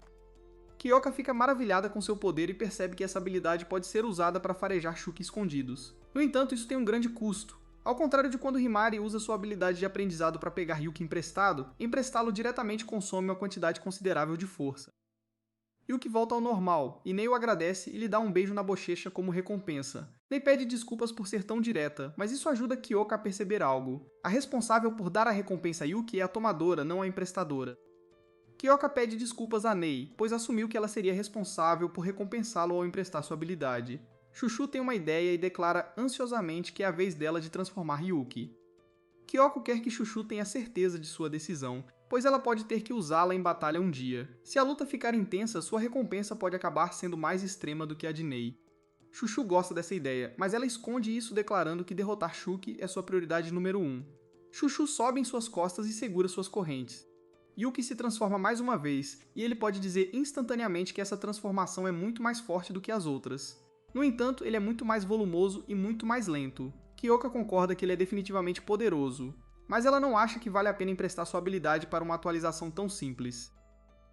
Kyoka fica maravilhada com seu poder e percebe que essa habilidade pode ser usada para farejar Shuki escondidos. No entanto, isso tem um grande custo. Ao contrário de quando Himari usa sua habilidade de aprendizado para pegar Yuki emprestado, emprestá-lo diretamente consome uma quantidade considerável de força. Yuki volta ao normal, e Nei o agradece e lhe dá um beijo na bochecha como recompensa. Nei pede desculpas por ser tão direta, mas isso ajuda Kyoka a perceber algo. A responsável por dar a recompensa a Yuki é a tomadora, não a emprestadora. Kyoka pede desculpas a Nei, pois assumiu que ela seria responsável por recompensá-lo ao emprestar sua habilidade. Chuchu tem uma ideia e declara ansiosamente que é a vez dela de transformar Yuki. Kyoko quer que Chuchu tenha certeza de sua decisão, pois ela pode ter que usá-la em batalha um dia. Se a luta ficar intensa, sua recompensa pode acabar sendo mais extrema do que a de Nei. Chuchu gosta dessa ideia, mas ela esconde isso declarando que derrotar Shuki é sua prioridade número 1. Chuchu sobe em suas costas e segura suas correntes. Yuki se transforma mais uma vez, e ele pode dizer instantaneamente que essa transformação é muito mais forte do que as outras. No entanto, ele é muito mais volumoso e muito mais lento. Kyoka concorda que ele é definitivamente poderoso, mas ela não acha que vale a pena emprestar sua habilidade para uma atualização tão simples.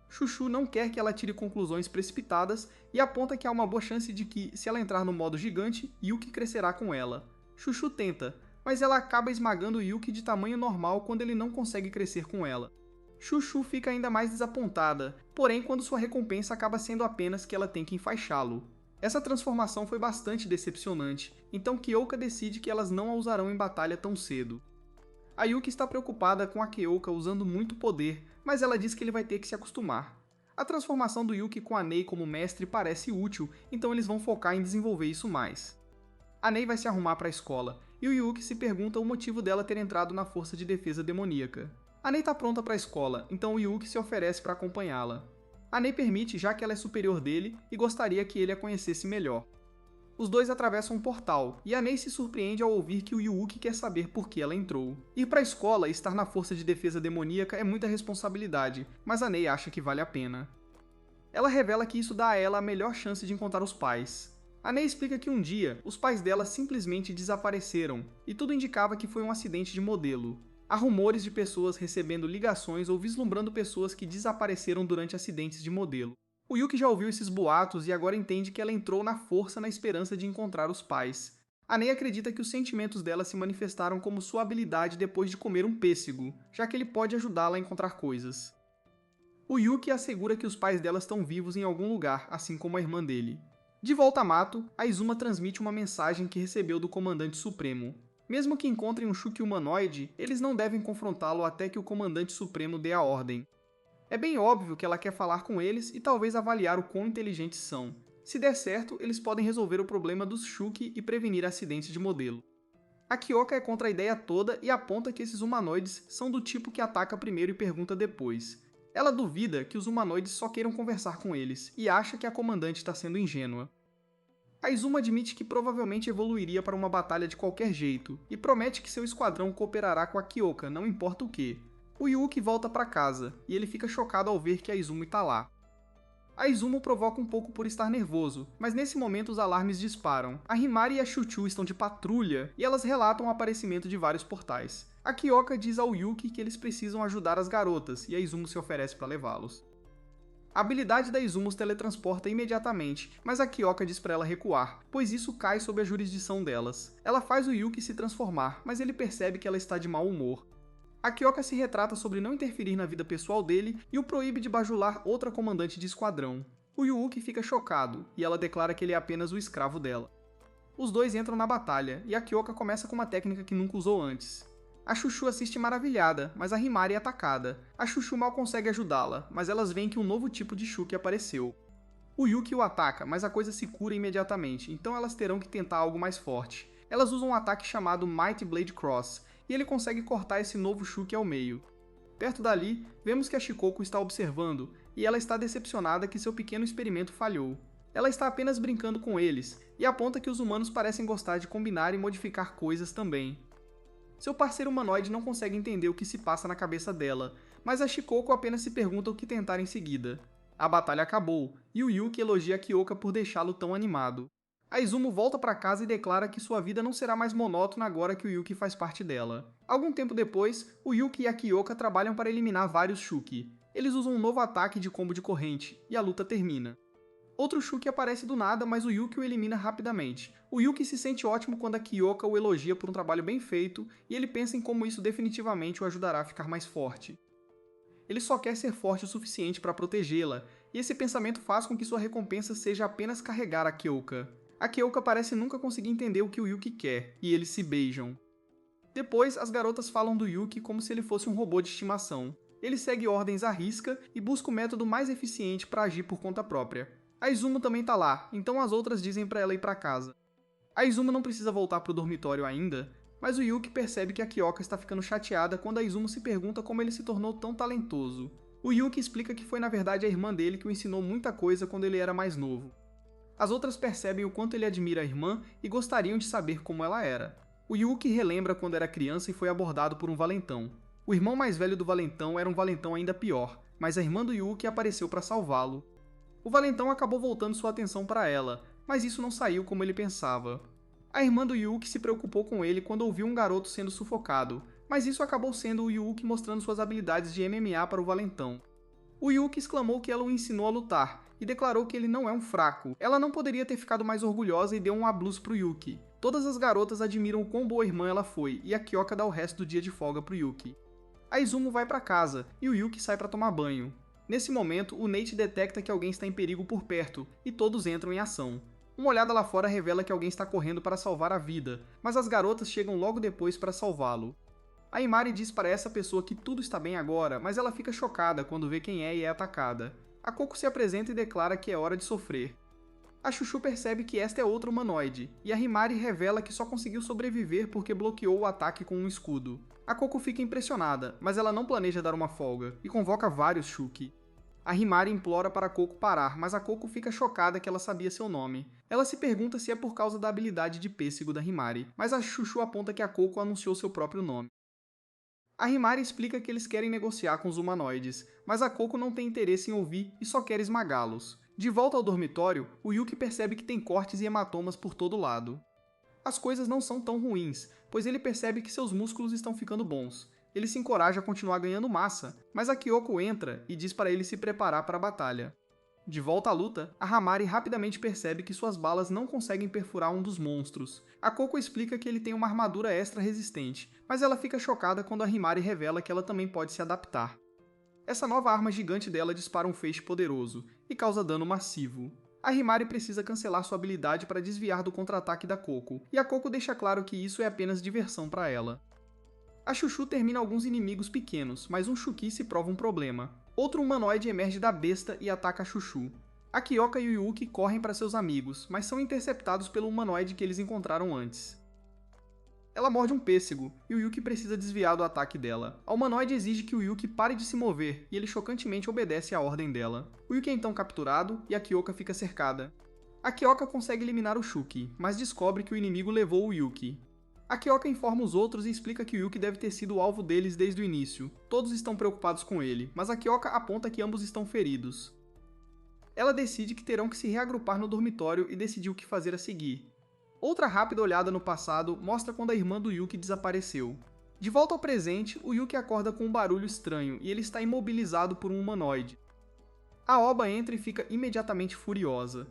Chuchu não quer que ela tire conclusões precipitadas e aponta que há uma boa chance de que, se ela entrar no modo gigante, Yuki crescerá com ela. Chuchu tenta, mas ela acaba esmagando Yuki de tamanho normal quando ele não consegue crescer com ela. Chuchu fica ainda mais desapontada, porém quando sua recompensa acaba sendo apenas que ela tem que enfaixá-lo. Essa transformação foi bastante decepcionante, então Kyoka decide que elas não a usarão em batalha tão cedo. A Yuki está preocupada com a Kyoka usando muito poder, mas ela diz que ele vai ter que se acostumar. A transformação do Yuki com a Nei como mestre parece útil, então eles vão focar em desenvolver isso mais. A Nei vai se arrumar para a escola, e o Yuki se pergunta o motivo dela ter entrado na força de defesa demoníaca. A Nei tá pronta para a escola, então o Yuki se oferece para acompanhá-la. A Nei permite, já que ela é superior dele e gostaria que ele a conhecesse melhor. Os dois atravessam um portal, e a Nei se surpreende ao ouvir que o Yuki quer saber por que ela entrou. Ir para a escola e estar na força de defesa demoníaca é muita responsabilidade, mas a Nei acha que vale a pena. Ela revela que isso dá a ela a melhor chance de encontrar os pais. A Nei explica que um dia, os pais dela simplesmente desapareceram, e tudo indicava que foi um acidente de modelo. Há rumores de pessoas recebendo ligações ou vislumbrando pessoas que desapareceram durante acidentes de modelo. O Yuki já ouviu esses boatos e agora entende que ela entrou na força na esperança de encontrar os pais. A Nei acredita que os sentimentos dela se manifestaram como sua habilidade depois de comer um pêssego, já que ele pode ajudá-la a encontrar coisas. O Yuki assegura que os pais dela estão vivos em algum lugar, assim como a irmã dele. De volta a Mato, a Izuma transmite uma mensagem que recebeu do Comandante Supremo. Mesmo que encontrem um Shuki humanoide, eles não devem confrontá-lo até que o Comandante Supremo dê a ordem. É bem óbvio que ela quer falar com eles e talvez avaliar o quão inteligentes são. Se der certo, eles podem resolver o problema dos Shuki e prevenir acidentes de modelo. A Kyoka é contra a ideia toda e aponta que esses humanoides são do tipo que ataca primeiro e pergunta depois. Ela duvida que os humanoides só queiram conversar com eles e acha que a comandante está sendo ingênua. A Izuma admite que provavelmente evoluiria para uma batalha de qualquer jeito, e promete que seu esquadrão cooperará com a Kyoka, não importa o que. O Yuki volta para casa, e ele fica chocado ao ver que a Izuma está lá. A Izuma o provoca um pouco por estar nervoso, mas nesse momento os alarmes disparam. A Himari e a Chuchu estão de patrulha, e elas relatam o aparecimento de vários portais. A Kyoka diz ao Yuki que eles precisam ajudar as garotas, e a Izuma se oferece para levá-los. A habilidade da Izuma os teletransporta imediatamente, mas a Kyoka diz para ela recuar, pois isso cai sob a jurisdição delas. Ela faz o Yuki se transformar, mas ele percebe que ela está de mau humor. A Kyoka se retrata sobre não interferir na vida pessoal dele e o proíbe de bajular outra comandante de esquadrão. O Yuki fica chocado, e ela declara que ele é apenas o escravo dela. Os dois entram na batalha, e a Kyoka começa com uma técnica que nunca usou antes. A Chuchu assiste maravilhada, mas a Himari é atacada. A Chuchu mal consegue ajudá-la, mas elas veem que um novo tipo de Shuki apareceu. O Yuki o ataca, mas a coisa se cura imediatamente, então elas terão que tentar algo mais forte. Elas usam um ataque chamado Mighty Blade Cross, e ele consegue cortar esse novo Shuki ao meio. Perto dali, vemos que a Shikoku está observando, e ela está decepcionada que seu pequeno experimento falhou. Ela está apenas brincando com eles, e aponta que os humanos parecem gostar de combinar e modificar coisas também. Seu parceiro humanoide não consegue entender o que se passa na cabeça dela, mas a Shikoku apenas se pergunta o que tentar em seguida. A batalha acabou, e o Yuki elogia a Kyoka por deixá-lo tão animado. A Izuma volta para casa e declara que sua vida não será mais monótona agora que o Yuki faz parte dela. Algum tempo depois, o Yuki e a Kyoka trabalham para eliminar vários Shuki. Eles usam um novo ataque de combo de corrente, e a luta termina. Outro Shuki aparece do nada, mas o Yuki o elimina rapidamente. O Yuki se sente ótimo quando a Kyoka o elogia por um trabalho bem feito, e ele pensa em como isso definitivamente o ajudará a ficar mais forte. Ele só quer ser forte o suficiente para protegê-la, e esse pensamento faz com que sua recompensa seja apenas carregar a Kyoka. A Kyoka parece nunca conseguir entender o que o Yuki quer, e eles se beijam. Depois, as garotas falam do Yuki como se ele fosse um robô de estimação. Ele segue ordens à risca e busca o método mais eficiente para agir por conta própria. A Izuma também tá lá, então as outras dizem para ela ir para casa. A Izuma não precisa voltar pro dormitório ainda, mas o Yuki percebe que a Kyoka está ficando chateada quando a Izuma se pergunta como ele se tornou tão talentoso. O Yuki explica que foi na verdade a irmã dele que o ensinou muita coisa quando ele era mais novo. As outras percebem o quanto ele admira a irmã e gostariam de saber como ela era. O Yuki relembra quando era criança e foi abordado por um valentão. O irmão mais velho do valentão era um valentão ainda pior, mas a irmã do Yuki apareceu para salvá-lo. O valentão acabou voltando sua atenção para ela, mas isso não saiu como ele pensava. A irmã do Yuki se preocupou com ele quando ouviu um garoto sendo sufocado, mas isso acabou sendo o Yuki mostrando suas habilidades de MMA para o valentão. O Yuki exclamou que ela o ensinou a lutar, e declarou que ele não é um fraco. Ela não poderia ter ficado mais orgulhosa e deu um ablus pro Yuki. Todas as garotas admiram o quão boa irmã ela foi, e a Kyoka dá o resto do dia de folga pro Yuki. A Izuma vai para casa, e o Yuki sai para tomar banho. Nesse momento, o Nate detecta que alguém está em perigo por perto, e todos entram em ação. Uma olhada lá fora revela que alguém está correndo para salvar a vida, mas as garotas chegam logo depois para salvá-lo. A Himari diz para essa pessoa que tudo está bem agora, mas ela fica chocada quando vê quem é e é atacada. A Coco se apresenta e declara que é hora de sofrer. A Chuchu percebe que esta é outra humanoide, e a Himari revela que só conseguiu sobreviver porque bloqueou o ataque com um escudo. A Coco fica impressionada, mas ela não planeja dar uma folga, e convoca vários Shuki. A Himari implora para a Coco parar, mas a Coco fica chocada que ela sabia seu nome. Ela se pergunta se é por causa da habilidade de pêssego da Himari, mas a Chuchu aponta que a Coco anunciou seu próprio nome. A Himari explica que eles querem negociar com os humanoides, mas a Coco não tem interesse em ouvir e só quer esmagá-los. De volta ao dormitório, o Yuki percebe que tem cortes e hematomas por todo lado. As coisas não são tão ruins, pois ele percebe que seus músculos estão ficando bons. Ele se encoraja a continuar ganhando massa, mas a Kyoko entra e diz para ele se preparar para a batalha. De volta à luta, a Hamari rapidamente percebe que suas balas não conseguem perfurar um dos monstros. A Coco explica que ele tem uma armadura extra resistente, mas ela fica chocada quando a Himari revela que ela também pode se adaptar. Essa nova arma gigante dela dispara um feixe poderoso e causa dano massivo. A Himari precisa cancelar sua habilidade para desviar do contra-ataque da Coco, e a Coco deixa claro que isso é apenas diversão para ela. A Chuchu termina alguns inimigos pequenos, mas um Shuki se prova um problema. Outro humanoide emerge da besta e ataca a Chuchu. A Kyoka e o Yuki correm para seus amigos, mas são interceptados pelo humanoide que eles encontraram antes. Ela morde um pêssego, e o Yuki precisa desviar do ataque dela. A humanoide exige que o Yuki pare de se mover, e ele chocantemente obedece à ordem dela. O Yuki é então capturado, e a Kyoka fica cercada. A Kyoka consegue eliminar o Shuki, mas descobre que o inimigo levou o Yuki. A Kyoka informa os outros e explica que o Yuki deve ter sido o alvo deles desde o início. Todos estão preocupados com ele, mas a Kyoka aponta que ambos estão feridos. Ela decide que terão que se reagrupar no dormitório e decidir o que fazer a seguir. Outra rápida olhada no passado mostra quando a irmã do Yuki desapareceu. De volta ao presente, o Yuki acorda com um barulho estranho e ele está imobilizado por um humanoide. A Oba entra e fica imediatamente furiosa.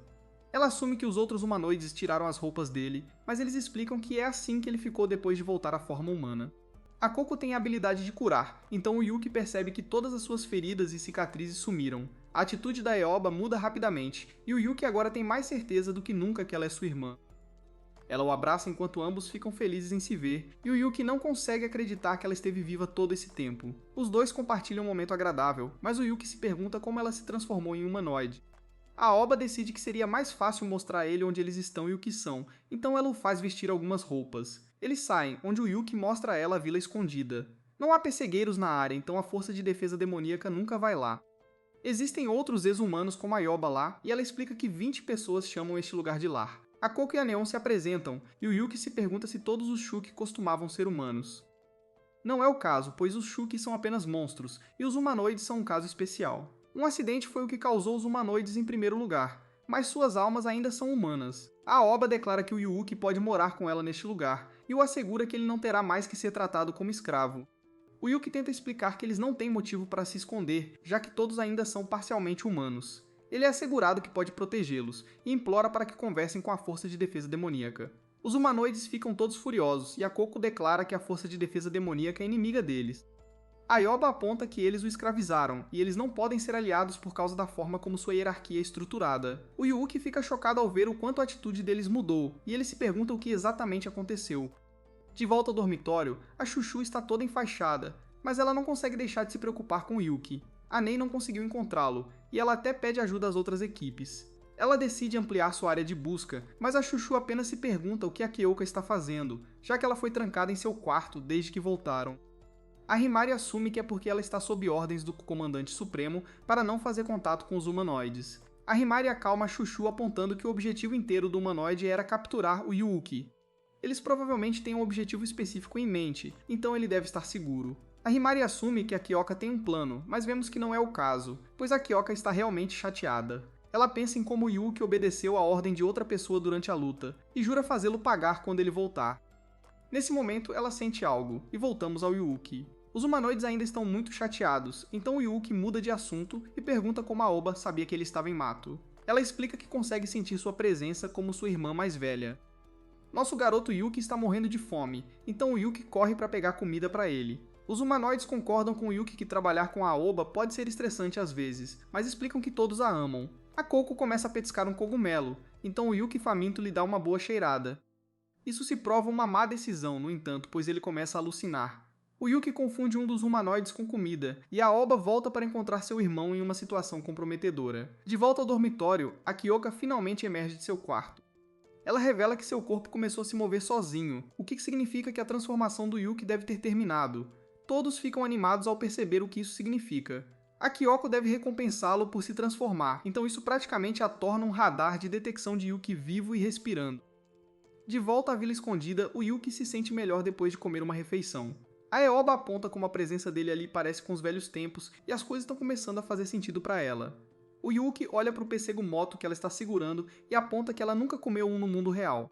Ela assume que os outros humanoides tiraram as roupas dele, mas eles explicam que é assim que ele ficou depois de voltar à forma humana. A Coco tem a habilidade de curar, então o Yuki percebe que todas as suas feridas e cicatrizes sumiram. A atitude da Eoba muda rapidamente, e o Yuki agora tem mais certeza do que nunca que ela é sua irmã. Ela o abraça enquanto ambos ficam felizes em se ver, e o Yuki não consegue acreditar que ela esteve viva todo esse tempo. Os dois compartilham um momento agradável, mas o Yuki se pergunta como ela se transformou em humanoide. A Oba decide que seria mais fácil mostrar a ele onde eles estão e o que são, então ela o faz vestir algumas roupas. Eles saem, onde o Yuki mostra a ela a vila escondida. Não há pessegueiros na área, então a força de defesa demoníaca nunca vai lá. Existem outros ex-humanos como a Yoba lá, e ela explica que 20 pessoas chamam este lugar de lar. A Coco e a Neon se apresentam, e o Yuki se pergunta se todos os Shuki costumavam ser humanos. Não é o caso, pois os Shuki são apenas monstros, e os humanoides são um caso especial. Um acidente foi o que causou os humanoides em primeiro lugar, mas suas almas ainda são humanas. A Oba declara que o Yuki pode morar com ela neste lugar, e o assegura que ele não terá mais que ser tratado como escravo. O Yuki tenta explicar que eles não têm motivo para se esconder, já que todos ainda são parcialmente humanos. Ele é assegurado que pode protegê-los, e implora para que conversem com a força de defesa demoníaca. Os humanoides ficam todos furiosos, e a Coco declara que a força de defesa demoníaca é inimiga deles. A Yoba aponta que eles o escravizaram, e eles não podem ser aliados por causa da forma como sua hierarquia é estruturada. O Yuki fica chocado ao ver o quanto a atitude deles mudou, e ele se pergunta o que exatamente aconteceu. De volta ao dormitório, a Chuchu está toda enfaixada, mas ela não consegue deixar de se preocupar com o Yuki. A Nei não conseguiu encontrá-lo, e ela até pede ajuda às outras equipes. Ela decide ampliar sua área de busca, mas a Chuchu apenas se pergunta o que a Kyoka está fazendo, já que ela foi trancada em seu quarto desde que voltaram. A Himari assume que é porque ela está sob ordens do Comandante Supremo para não fazer contato com os humanoides. A Himari acalma a Chuchu apontando que o objetivo inteiro do humanoide era capturar o Yuki. Eles provavelmente têm um objetivo específico em mente, então ele deve estar seguro. A Himari assume que a Kyoka tem um plano, mas vemos que não é o caso, pois a Kyoka está realmente chateada. Ela pensa em como o Yuki obedeceu a ordem de outra pessoa durante a luta, e jura fazê-lo pagar quando ele voltar. Nesse momento, ela sente algo, e voltamos ao Yuki. Os humanoides ainda estão muito chateados, então o Yuki muda de assunto e pergunta como a Oba sabia que ele estava em Mato. Ela explica que consegue sentir sua presença como sua irmã mais velha. Nosso garoto Yuki está morrendo de fome, então o Yuki corre para pegar comida para ele. Os humanoides concordam com o Yuki que trabalhar com a Oba pode ser estressante às vezes, mas explicam que todos a amam. A Coco começa a petiscar um cogumelo, então o Yuki faminto lhe dá uma boa cheirada. Isso se prova uma má decisão, no entanto, pois ele começa a alucinar. O Yuki confunde um dos humanoides com comida, e a Aoba volta para encontrar seu irmão em uma situação comprometedora. De volta ao dormitório, a Kyoka finalmente emerge de seu quarto. Ela revela que seu corpo começou a se mover sozinho, o que significa que a transformação do Yuki deve ter terminado. Todos ficam animados ao perceber o que isso significa. A Kyoko deve recompensá-lo por se transformar, então isso praticamente a torna um radar de detecção de Yuki vivo e respirando. De volta à Vila Escondida, o Yuki se sente melhor depois de comer uma refeição. A Aoba aponta como a presença dele ali parece com os velhos tempos e as coisas estão começando a fazer sentido para ela. O Yuki olha para o pêssego moto que ela está segurando e aponta que ela nunca comeu um no mundo real.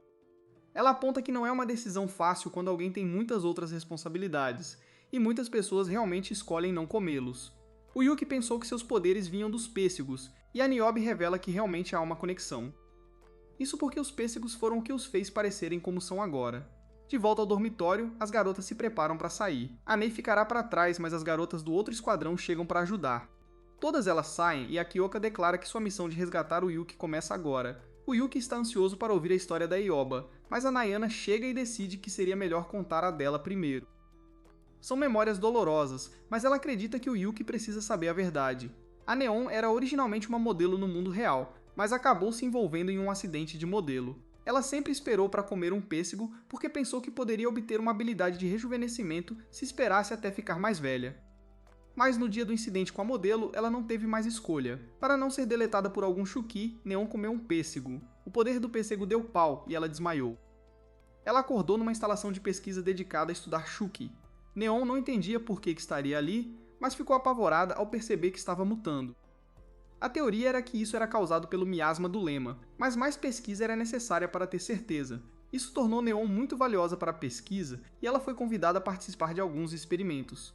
Ela aponta que não é uma decisão fácil quando alguém tem muitas outras responsabilidades, e muitas pessoas realmente escolhem não comê-los. O Yuki pensou que seus poderes vinham dos pêssegos, e a Niobe revela que realmente há uma conexão. Isso porque os pêssegos foram o que os fez parecerem como são agora. De volta ao dormitório, as garotas se preparam para sair. A Nei ficará para trás, mas as garotas do outro esquadrão chegam para ajudar. Todas elas saem e a Kyoka declara que sua missão de resgatar o Yuki começa agora. O Yuki está ansioso para ouvir a história da Aoba, mas a Nayana chega e decide que seria melhor contar a dela primeiro. São memórias dolorosas, mas ela acredita que o Yuki precisa saber a verdade. A Neon era originalmente uma modelo no mundo real, mas acabou se envolvendo em um acidente de modelo. Ela sempre esperou para comer um pêssego porque pensou que poderia obter uma habilidade de rejuvenescimento se esperasse até ficar mais velha. Mas no dia do incidente com a modelo, ela não teve mais escolha. Para não ser deletada por algum Shuki, Neon comeu um pêssego. O poder do pêssego deu pau e ela desmaiou. Ela acordou numa instalação de pesquisa dedicada a estudar Shuki. Neon não entendia por que estaria ali, mas ficou apavorada ao perceber que estava mutando. A teoria era que isso era causado pelo miasma do lema, mas mais pesquisa era necessária para ter certeza. Isso tornou Neon muito valiosa para a pesquisa e ela foi convidada a participar de alguns experimentos.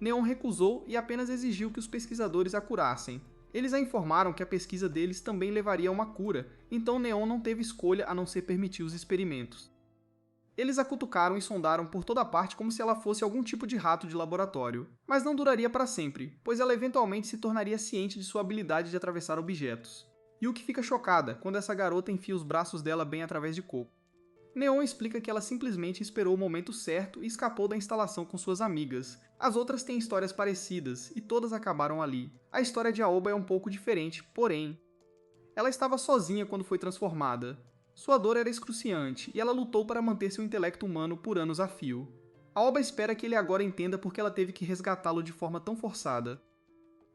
Neon recusou e apenas exigiu que os pesquisadores a curassem. Eles a informaram que a pesquisa deles também levaria a uma cura, então Neon não teve escolha a não ser permitir os experimentos. Eles a cutucaram e sondaram por toda parte como se ela fosse algum tipo de rato de laboratório. Mas não duraria para sempre, pois ela eventualmente se tornaria ciente de sua habilidade de atravessar objetos. Yuki fica chocada quando essa garota enfia os braços dela bem através de Coco. Neon explica que ela simplesmente esperou o momento certo e escapou da instalação com suas amigas. As outras têm histórias parecidas, e todas acabaram ali. A história de Aoba é um pouco diferente, porém... Ela estava sozinha quando foi transformada. Sua dor era excruciante, e ela lutou para manter seu intelecto humano por anos a fio. Aoba espera que ele agora entenda por que ela teve que resgatá-lo de forma tão forçada.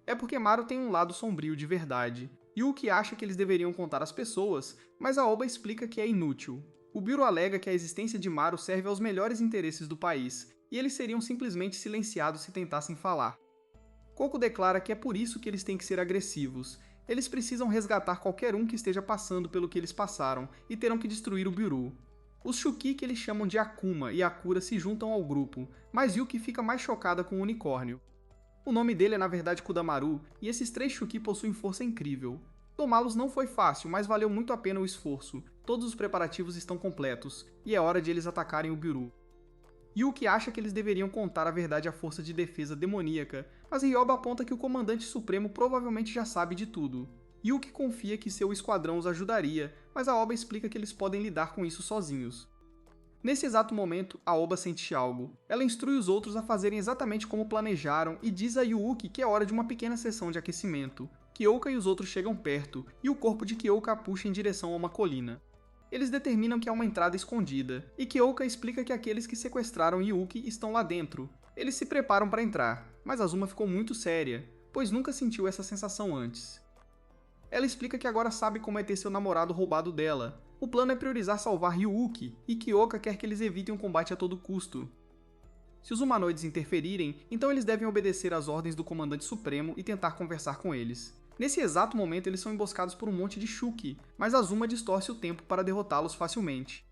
É porque Maru tem um lado sombrio de verdade. Yuki acha que eles deveriam contar às pessoas, mas Aoba explica que é inútil. O Bureau alega que a existência de Maru serve aos melhores interesses do país, e eles seriam simplesmente silenciados se tentassem falar. Coco declara que é por isso que eles têm que ser agressivos. Eles precisam resgatar qualquer um que esteja passando pelo que eles passaram, e terão que destruir o Bureau. Os Shuki, que eles chamam de Akuma e Akura, se juntam ao grupo, mas Yuki fica mais chocada com o unicórnio. O nome dele é na verdade Kudamaru, e esses 3 Shuki possuem força incrível. Tomá-los não foi fácil, mas valeu muito a pena o esforço. Todos os preparativos estão completos, e é hora de eles atacarem o Bureau. Yuki acha que eles deveriam contar a verdade à força de defesa demoníaca, mas Ryoba aponta que o comandante supremo provavelmente já sabe de tudo. Yuki confia que seu esquadrão os ajudaria, mas Aoba explica que eles podem lidar com isso sozinhos. Nesse exato momento, Aoba sente algo. Ela instrui os outros a fazerem exatamente como planejaram e diz a Yuuki que é hora de uma pequena sessão de aquecimento. Kyoka e os outros chegam perto, e o corpo de Kyoka a puxa em direção a uma colina. Eles determinam que há uma entrada escondida, e Kyoka explica que aqueles que sequestraram Yuuki estão lá dentro. Eles se preparam para entrar, mas Azuma ficou muito séria, pois nunca sentiu essa sensação antes. Ela explica que agora sabe como é ter seu namorado roubado dela. O plano é priorizar salvar Yuuki, e Kyoka quer que eles evitem um combate a todo custo. Se os humanoides interferirem, então eles devem obedecer às ordens do Comandante Supremo e tentar conversar com eles. Nesse exato momento, eles são emboscados por um monte de Shuki, mas Azuma distorce o tempo para derrotá-los facilmente.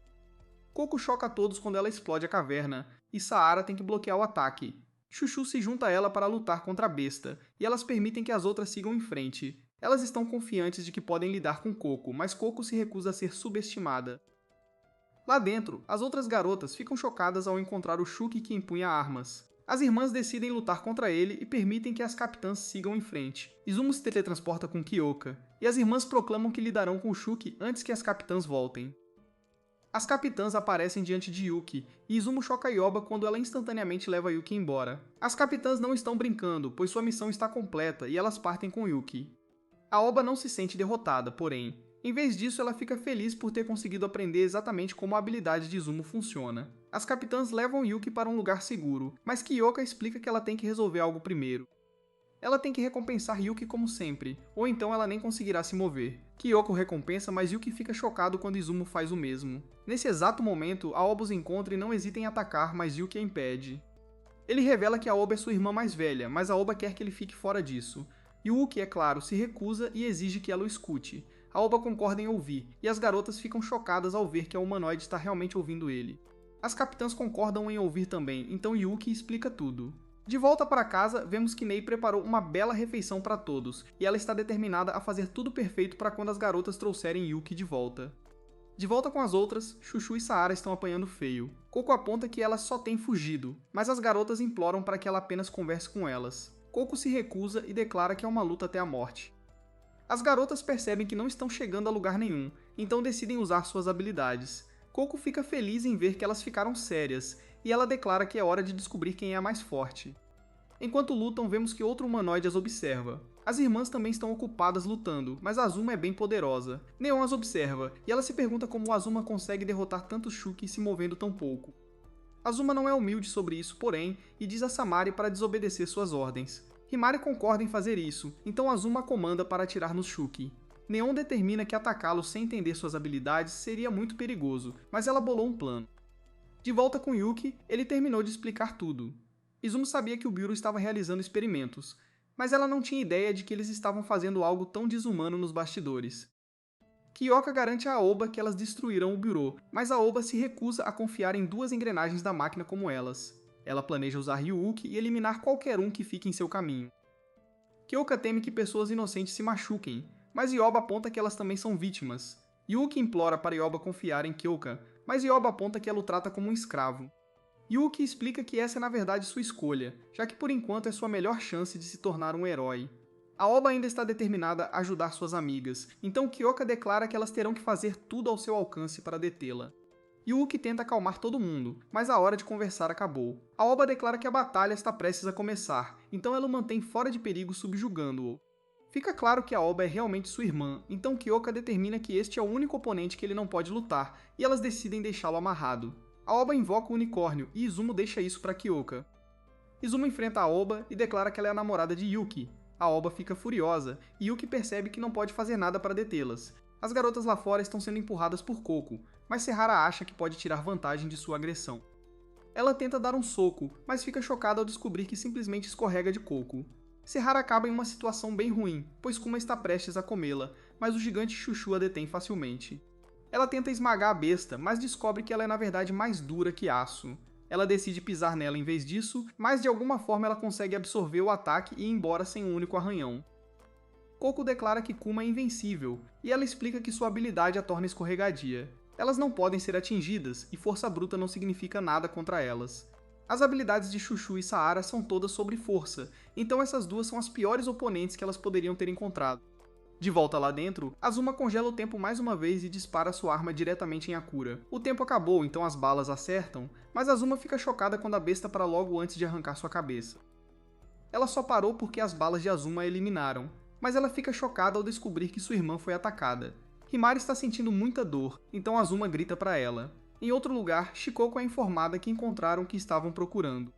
Coco choca a todos quando ela explode a caverna, e Saara tem que bloquear o ataque. Chuchu se junta a ela para lutar contra a besta, e elas permitem que as outras sigam em frente. Elas estão confiantes de que podem lidar com Coco, mas Coco se recusa a ser subestimada. Lá dentro, as outras garotas ficam chocadas ao encontrar o Shuki que empunha armas. As irmãs decidem lutar contra ele e permitem que as capitãs sigam em frente. Izumo se teletransporta com Kyoka, e as irmãs proclamam que lidarão com o Shuki antes que as capitãs voltem. As capitãs aparecem diante de Yuki, e Izumo choca Ioba quando ela instantaneamente leva Yuki embora. As capitãs não estão brincando, pois sua missão está completa e elas partem com Yuki. Aoba não se sente derrotada, porém. Em vez disso, ela fica feliz por ter conseguido aprender exatamente como a habilidade de Izumo funciona. As capitãs levam Yuki para um lugar seguro, mas Kyoka explica que ela tem que resolver algo primeiro. Ela tem que recompensar Yuki como sempre, ou então ela nem conseguirá se mover. Kyoko recompensa, mas Yuki fica chocado quando Izumo faz o mesmo. Nesse exato momento, Aoba os encontra e não hesita em atacar, mas Yuki a impede. Ele revela que Aoba é sua irmã mais velha, mas Aoba quer que ele fique fora disso. Yuki, é claro, se recusa e exige que ela o escute. Aoba concorda em ouvir, e as garotas ficam chocadas ao ver que a humanoide está realmente ouvindo ele. As capitãs concordam em ouvir também, então Yuki explica tudo. De volta para casa, vemos que Nei preparou uma bela refeição para todos, e ela está determinada a fazer tudo perfeito para quando as garotas trouxerem Yuki de volta. De volta com as outras, Chuchu e Saara estão apanhando feio. Coco aponta que ela só tem fugido, mas as garotas imploram para que ela apenas converse com elas. Coco se recusa e declara que é uma luta até a morte. As garotas percebem que não estão chegando a lugar nenhum, então decidem usar suas habilidades. Coco fica feliz em ver que elas ficaram sérias, e ela declara que é hora de descobrir quem é a mais forte. Enquanto lutam, vemos que outro humanoide as observa. As irmãs também estão ocupadas lutando, mas Azuma é bem poderosa. Neon as observa, e ela se pergunta como Azuma consegue derrotar tanto Shuki se movendo tão pouco. Azuma não é humilde sobre isso, porém, e diz a Samari para desobedecer suas ordens. Himari concorda em fazer isso, então Azuma a comanda para atirar no Shuki. Neon determina que atacá-lo sem entender suas habilidades seria muito perigoso, mas ela bolou um plano. De volta com Yuki, ele terminou de explicar tudo. Izumo sabia que o Bureau estava realizando experimentos, mas ela não tinha ideia de que eles estavam fazendo algo tão desumano nos bastidores. Kyoka garante a Aoba que elas destruirão o Bureau, mas a Aoba se recusa a confiar em duas engrenagens da máquina como elas. Ela planeja usar Ryuuki e eliminar qualquer um que fique em seu caminho. Kyoka teme que pessoas inocentes se machuquem, mas Ioba aponta que elas também são vítimas. Yuki implora para Ioba confiar em Kyoka, mas Ioba aponta que ela o trata como um escravo. Yuki explica que essa é na verdade sua escolha, já que por enquanto é sua melhor chance de se tornar um herói. Aoba ainda está determinada a ajudar suas amigas, então Kyoka declara que elas terão que fazer tudo ao seu alcance para detê-la. Yuki tenta acalmar todo mundo, mas a hora de conversar acabou. Aoba declara que a batalha está prestes a começar, então ela o mantém fora de perigo subjugando-o. Fica claro que Aoba é realmente sua irmã, então Kyoka determina que este é o único oponente que ele não pode lutar, e elas decidem deixá-lo amarrado. Aoba invoca o unicórnio e Izumo deixa isso para Kyoka. Izumo enfrenta Aoba e declara que ela é a namorada de Yuki. Aoba fica furiosa, e Yuki percebe que não pode fazer nada para detê-las. As garotas lá fora estão sendo empurradas por Coco, mas Serrara acha que pode tirar vantagem de sua agressão. Ela tenta dar um soco, mas fica chocada ao descobrir que simplesmente escorrega de Coco. Serrara acaba em uma situação bem ruim, pois Kuma está prestes a comê-la, mas o gigante Chuchu a detém facilmente. Ela tenta esmagar a besta, mas descobre que ela é na verdade mais dura que aço. Ela decide pisar nela em vez disso, mas de alguma forma ela consegue absorver o ataque e ir embora sem um único arranhão. Coco declara que Kuma é invencível, e ela explica que sua habilidade a torna escorregadia. Elas não podem ser atingidas, e força bruta não significa nada contra elas. As habilidades de Chuchu e Saara são todas sobre força, então essas duas são as piores oponentes que elas poderiam ter encontrado. De volta lá dentro, Azuma congela o tempo mais uma vez e dispara sua arma diretamente em Akura. O tempo acabou, então as balas acertam, mas Azuma fica chocada quando a besta para logo antes de arrancar sua cabeça. Ela só parou porque as balas de Azuma a eliminaram, mas ela fica chocada ao descobrir que sua irmã foi atacada. Himari está sentindo muita dor, então Azuma grita para ela. Em outro lugar, Shikoku é informada que encontraram o que estavam procurando.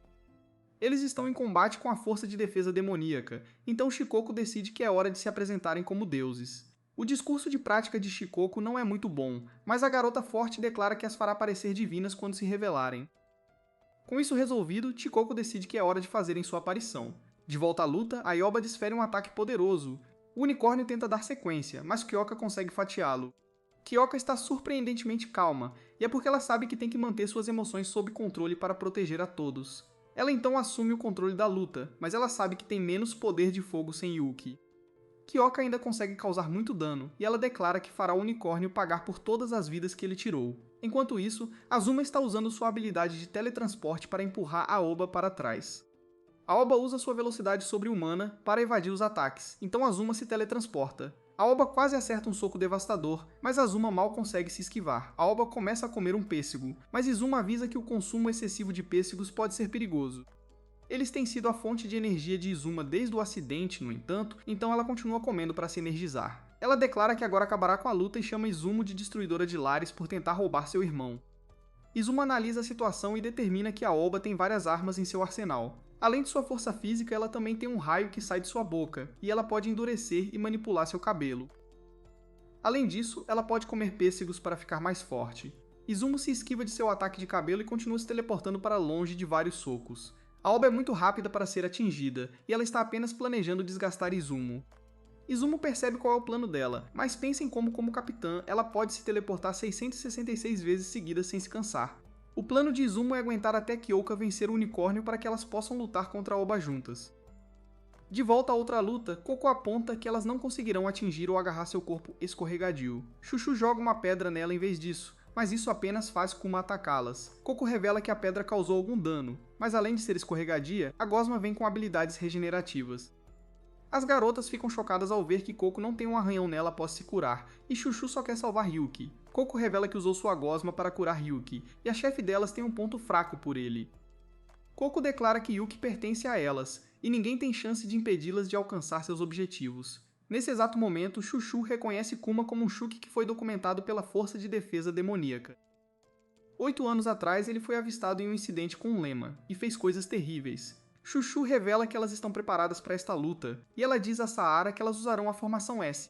Eles estão em combate com a força de defesa demoníaca, então Shikoku decide que é hora de se apresentarem como deuses. O discurso de prática de Shikoku não é muito bom, mas a garota forte declara que as fará parecer divinas quando se revelarem. Com isso resolvido, Shikoku decide que é hora de fazerem sua aparição. De volta à luta, Aoba desfere um ataque poderoso. O unicórnio tenta dar sequência, mas Kyoka consegue fatiá-lo. Kyoka está surpreendentemente calma, e é porque ela sabe que tem que manter suas emoções sob controle para proteger a todos. Ela então assume o controle da luta, mas ela sabe que tem menos poder de fogo sem Yuki. Kyoka ainda consegue causar muito dano, e ela declara que fará o unicórnio pagar por todas as vidas que ele tirou. Enquanto isso, Azuma está usando sua habilidade de teletransporte para empurrar Aoba para trás. Aoba usa sua velocidade sobre-humana para evadir os ataques, então Azuma se teletransporta. Aoba quase acerta um soco devastador, mas Azuma mal consegue se esquivar. Aoba começa a comer um pêssego, mas Izuma avisa que o consumo excessivo de pêssegos pode ser perigoso. Eles têm sido a fonte de energia de Izuma desde o acidente, no entanto, então ela continua comendo para se energizar. Ela declara que agora acabará com a luta e chama Izumo de destruidora de lares por tentar roubar seu irmão. Izuma analisa a situação e determina que Aoba tem várias armas em seu arsenal. Além de sua força física, ela também tem um raio que sai de sua boca, e ela pode endurecer e manipular seu cabelo. Além disso, ela pode comer pêssegos para ficar mais forte. Izumo se esquiva de seu ataque de cabelo e continua se teleportando para longe de vários socos. Aoba é muito rápida para ser atingida, e ela está apenas planejando desgastar Izumo. Izumo percebe qual é o plano dela, mas pensa em como capitã, ela pode se teleportar 666 vezes seguidas sem se cansar. O plano de Izumo é aguentar até Kyoka vencer o unicórnio para que elas possam lutar contra Aoba juntas. De volta a outra luta, Coco aponta que elas não conseguirão atingir ou agarrar seu corpo escorregadio. Chuchu joga uma pedra nela em vez disso, mas isso apenas faz Kuma atacá-las. Coco revela que a pedra causou algum dano, mas além de ser escorregadia, a gosma vem com habilidades regenerativas. As garotas ficam chocadas ao ver que Coco não tem um arranhão nela após se curar, e Chuchu só quer salvar Ryuki. Coco revela que usou sua gosma para curar Ryuki, e a chefe delas tem um ponto fraco por ele. Coco declara que Yuki pertence a elas, e ninguém tem chance de impedi-las de alcançar seus objetivos. Nesse exato momento, Chuchu reconhece Kuma como um Shuki que foi documentado pela Força de Defesa Demoníaca. 8 anos atrás, ele foi avistado em um incidente com um lema, e fez coisas terríveis. Chuchu revela que elas estão preparadas para esta luta, e ela diz a Saara que elas usarão a formação S.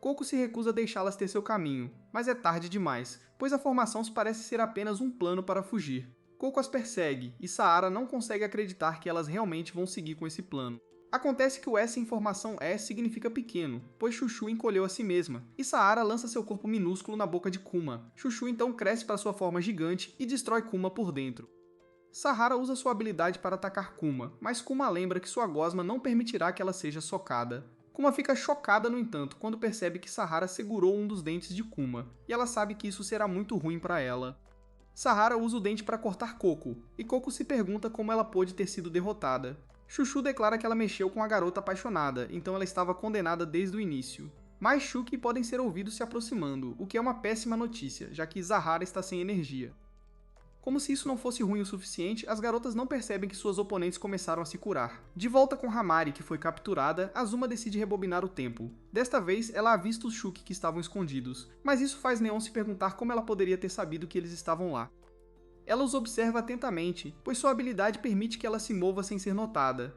Coco se recusa a deixá-las ter seu caminho, mas é tarde demais, pois a formação parece ser apenas um plano para fugir. Coco as persegue, e Saara não consegue acreditar que elas realmente vão seguir com esse plano. Acontece que o S em formação E significa pequeno, pois Chuchu encolheu a si mesma, e Saara lança seu corpo minúsculo na boca de Kuma. Chuchu então cresce para sua forma gigante e destrói Kuma por dentro. Sahara usa sua habilidade para atacar Kuma, mas Kuma lembra que sua gosma não permitirá que ela seja socada. Kuma fica chocada, no entanto, quando percebe que Sahara segurou um dos dentes de Kuma, e ela sabe que isso será muito ruim para ela. Sahara usa o dente para cortar Coco, e Coco se pergunta como ela pôde ter sido derrotada. Chuchu declara que ela mexeu com a garota apaixonada, então ela estava condenada desde o início. Mais Shuki podem ser ouvidos se aproximando, o que é uma péssima notícia, já que Sahara está sem energia. Como se isso não fosse ruim o suficiente, as garotas não percebem que suas oponentes começaram a se curar. De volta com Hamari, que foi capturada, Azuma decide rebobinar o tempo. Desta vez, ela avista os Shuki que estavam escondidos, mas isso faz Neon se perguntar como ela poderia ter sabido que eles estavam lá. Ela os observa atentamente, pois sua habilidade permite que ela se mova sem ser notada.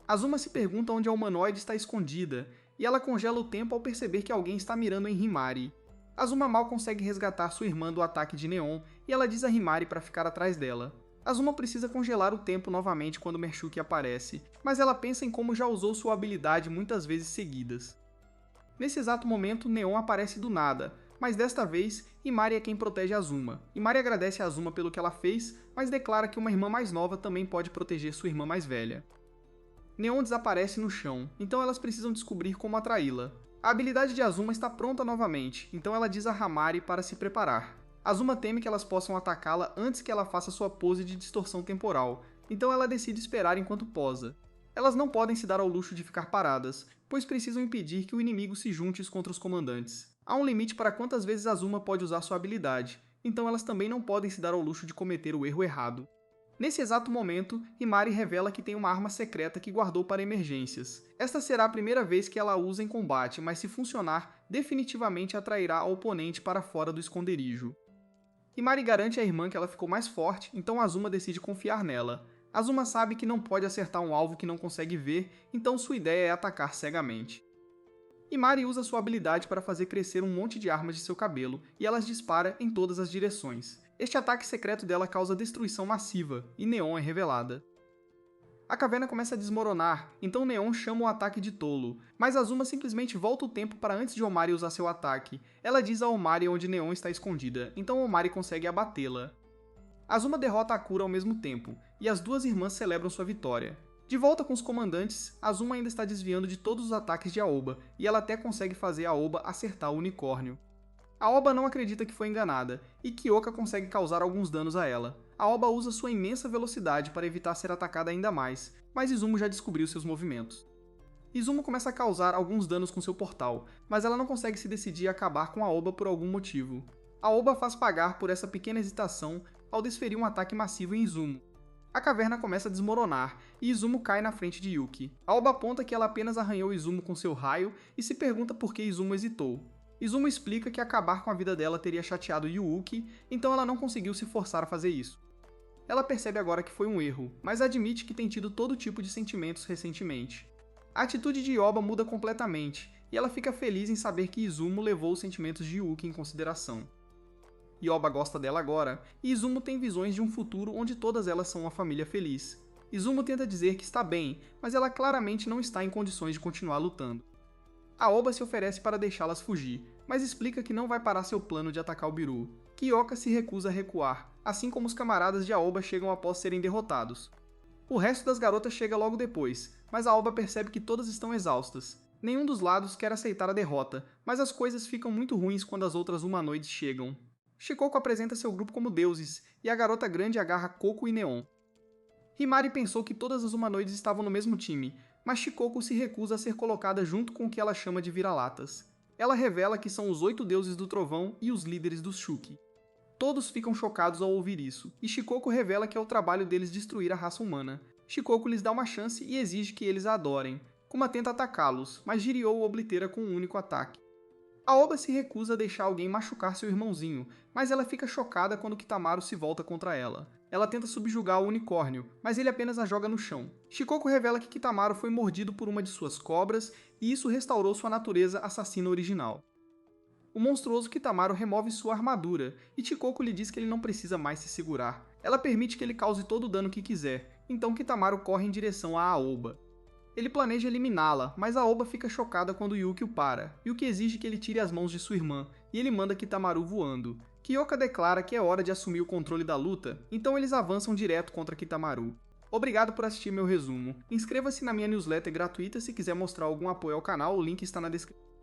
Azuma se pergunta onde a humanoide está escondida, e ela congela o tempo ao perceber que alguém está mirando em Himari. Azuma mal consegue resgatar sua irmã do ataque de Neon, e ela diz a Himari para ficar atrás dela. Azuma precisa congelar o tempo novamente quando Mershuki aparece, mas ela pensa em como já usou sua habilidade muitas vezes seguidas. Nesse exato momento, Neon aparece do nada, mas desta vez, Himari é quem protege Azuma. Himari agradece a Azuma pelo que ela fez, mas declara que uma irmã mais nova também pode proteger sua irmã mais velha. Neon desaparece no chão, então elas precisam descobrir como atraí-la. A habilidade de Azuma está pronta novamente, então ela diz a Hamari para se preparar. Azuma teme que elas possam atacá-la antes que ela faça sua pose de distorção temporal, então ela decide esperar enquanto posa. Elas não podem se dar ao luxo de ficar paradas, pois precisam impedir que o inimigo se junte contra os comandantes. Há um limite para quantas vezes Azuma pode usar sua habilidade, então elas também não podem se dar ao luxo de cometer o erro errado. Nesse exato momento, Himari revela que tem uma arma secreta que guardou para emergências. Esta será a primeira vez que ela a usa em combate, mas se funcionar, definitivamente atrairá a oponente para fora do esconderijo. Himari garante à irmã que ela ficou mais forte, então Azuma decide confiar nela. Azuma sabe que não pode acertar um alvo que não consegue ver, então sua ideia é atacar cegamente. Himari usa sua habilidade para fazer crescer um monte de armas de seu cabelo, e elas dispara em todas as direções. Este ataque secreto dela causa destruição massiva, e Neon é revelada. A caverna começa a desmoronar, então Neon chama o ataque de tolo, mas Azuma simplesmente volta o tempo para antes de Omari usar seu ataque. Ela diz a Omari onde Neon está escondida, então Omari consegue abatê-la. Azuma derrota Akura ao mesmo tempo, e as duas irmãs celebram sua vitória. De volta com os comandantes, Azuma ainda está desviando de todos os ataques de Aoba, e ela até consegue fazer Aoba acertar o unicórnio. Aoba não acredita que foi enganada, e Kyoka consegue causar alguns danos a ela. Aoba usa sua imensa velocidade para evitar ser atacada ainda mais, mas Izumo já descobriu seus movimentos. Izumo começa a causar alguns danos com seu portal, mas ela não consegue se decidir a acabar com Aoba por algum motivo. Aoba faz pagar por essa pequena hesitação ao desferir um ataque massivo em Izumo. A caverna começa a desmoronar e Izumo cai na frente de Yuki. Aoba aponta que ela apenas arranhou Izumo com seu raio e se pergunta por que Izumo hesitou. Izumo explica que acabar com a vida dela teria chateado Yuuki, então ela não conseguiu se forçar a fazer isso. Ela percebe agora que foi um erro, mas admite que tem tido todo tipo de sentimentos recentemente. A atitude de Yoba muda completamente, e ela fica feliz em saber que Izumo levou os sentimentos de Yuki em consideração. Yoba gosta dela agora, e Izumo tem visões de um futuro onde todas elas são uma família feliz. Izumo tenta dizer que está bem, mas ela claramente não está em condições de continuar lutando. Aoba se oferece para deixá-las fugir, mas explica que não vai parar seu plano de atacar o Biru. Kyoka se recusa a recuar, assim como os camaradas de Aoba chegam após serem derrotados. O resto das garotas chega logo depois, mas Aoba percebe que todas estão exaustas. Nenhum dos lados quer aceitar a derrota, mas as coisas ficam muito ruins quando as outras humanoides chegam. Shikoku apresenta seu grupo como deuses, e a garota grande agarra Coco e Neon. Himari pensou que todas as humanoides estavam no mesmo time, mas Shikoku se recusa a ser colocada junto com o que ela chama de vira-latas. Ela revela que são os 8 deuses do trovão e os líderes dos Shuki. Todos ficam chocados ao ouvir isso, e Shikoku revela que é o trabalho deles destruir a raça humana. Shikoku lhes dá uma chance e exige que eles a adorem. Kuma tenta atacá-los, mas Jiraiya o oblitera com um único ataque. Aoba se recusa a deixar alguém machucar seu irmãozinho, mas ela fica chocada quando Kitamaru se volta contra ela. Ela tenta subjugar o unicórnio, mas ele apenas a joga no chão. Shikoku revela que Kitamaru foi mordido por uma de suas cobras e isso restaurou sua natureza assassina original. O monstruoso Kitamaru remove sua armadura e Shikoku lhe diz que ele não precisa mais se segurar. Ela permite que ele cause todo o dano que quiser, então Kitamaru corre em direção a Aoba. Ele planeja eliminá-la, mas Aoba fica chocada quando Yuki o para. Yuki exige que ele tire as mãos de sua irmã, e ele manda Kitamaru voando. Kyoka declara que é hora de assumir o controle da luta, então eles avançam direto contra Kitamaru. Obrigado por assistir meu resumo. Inscreva-se na minha newsletter gratuita se quiser mostrar algum apoio ao canal, o link está na descrição.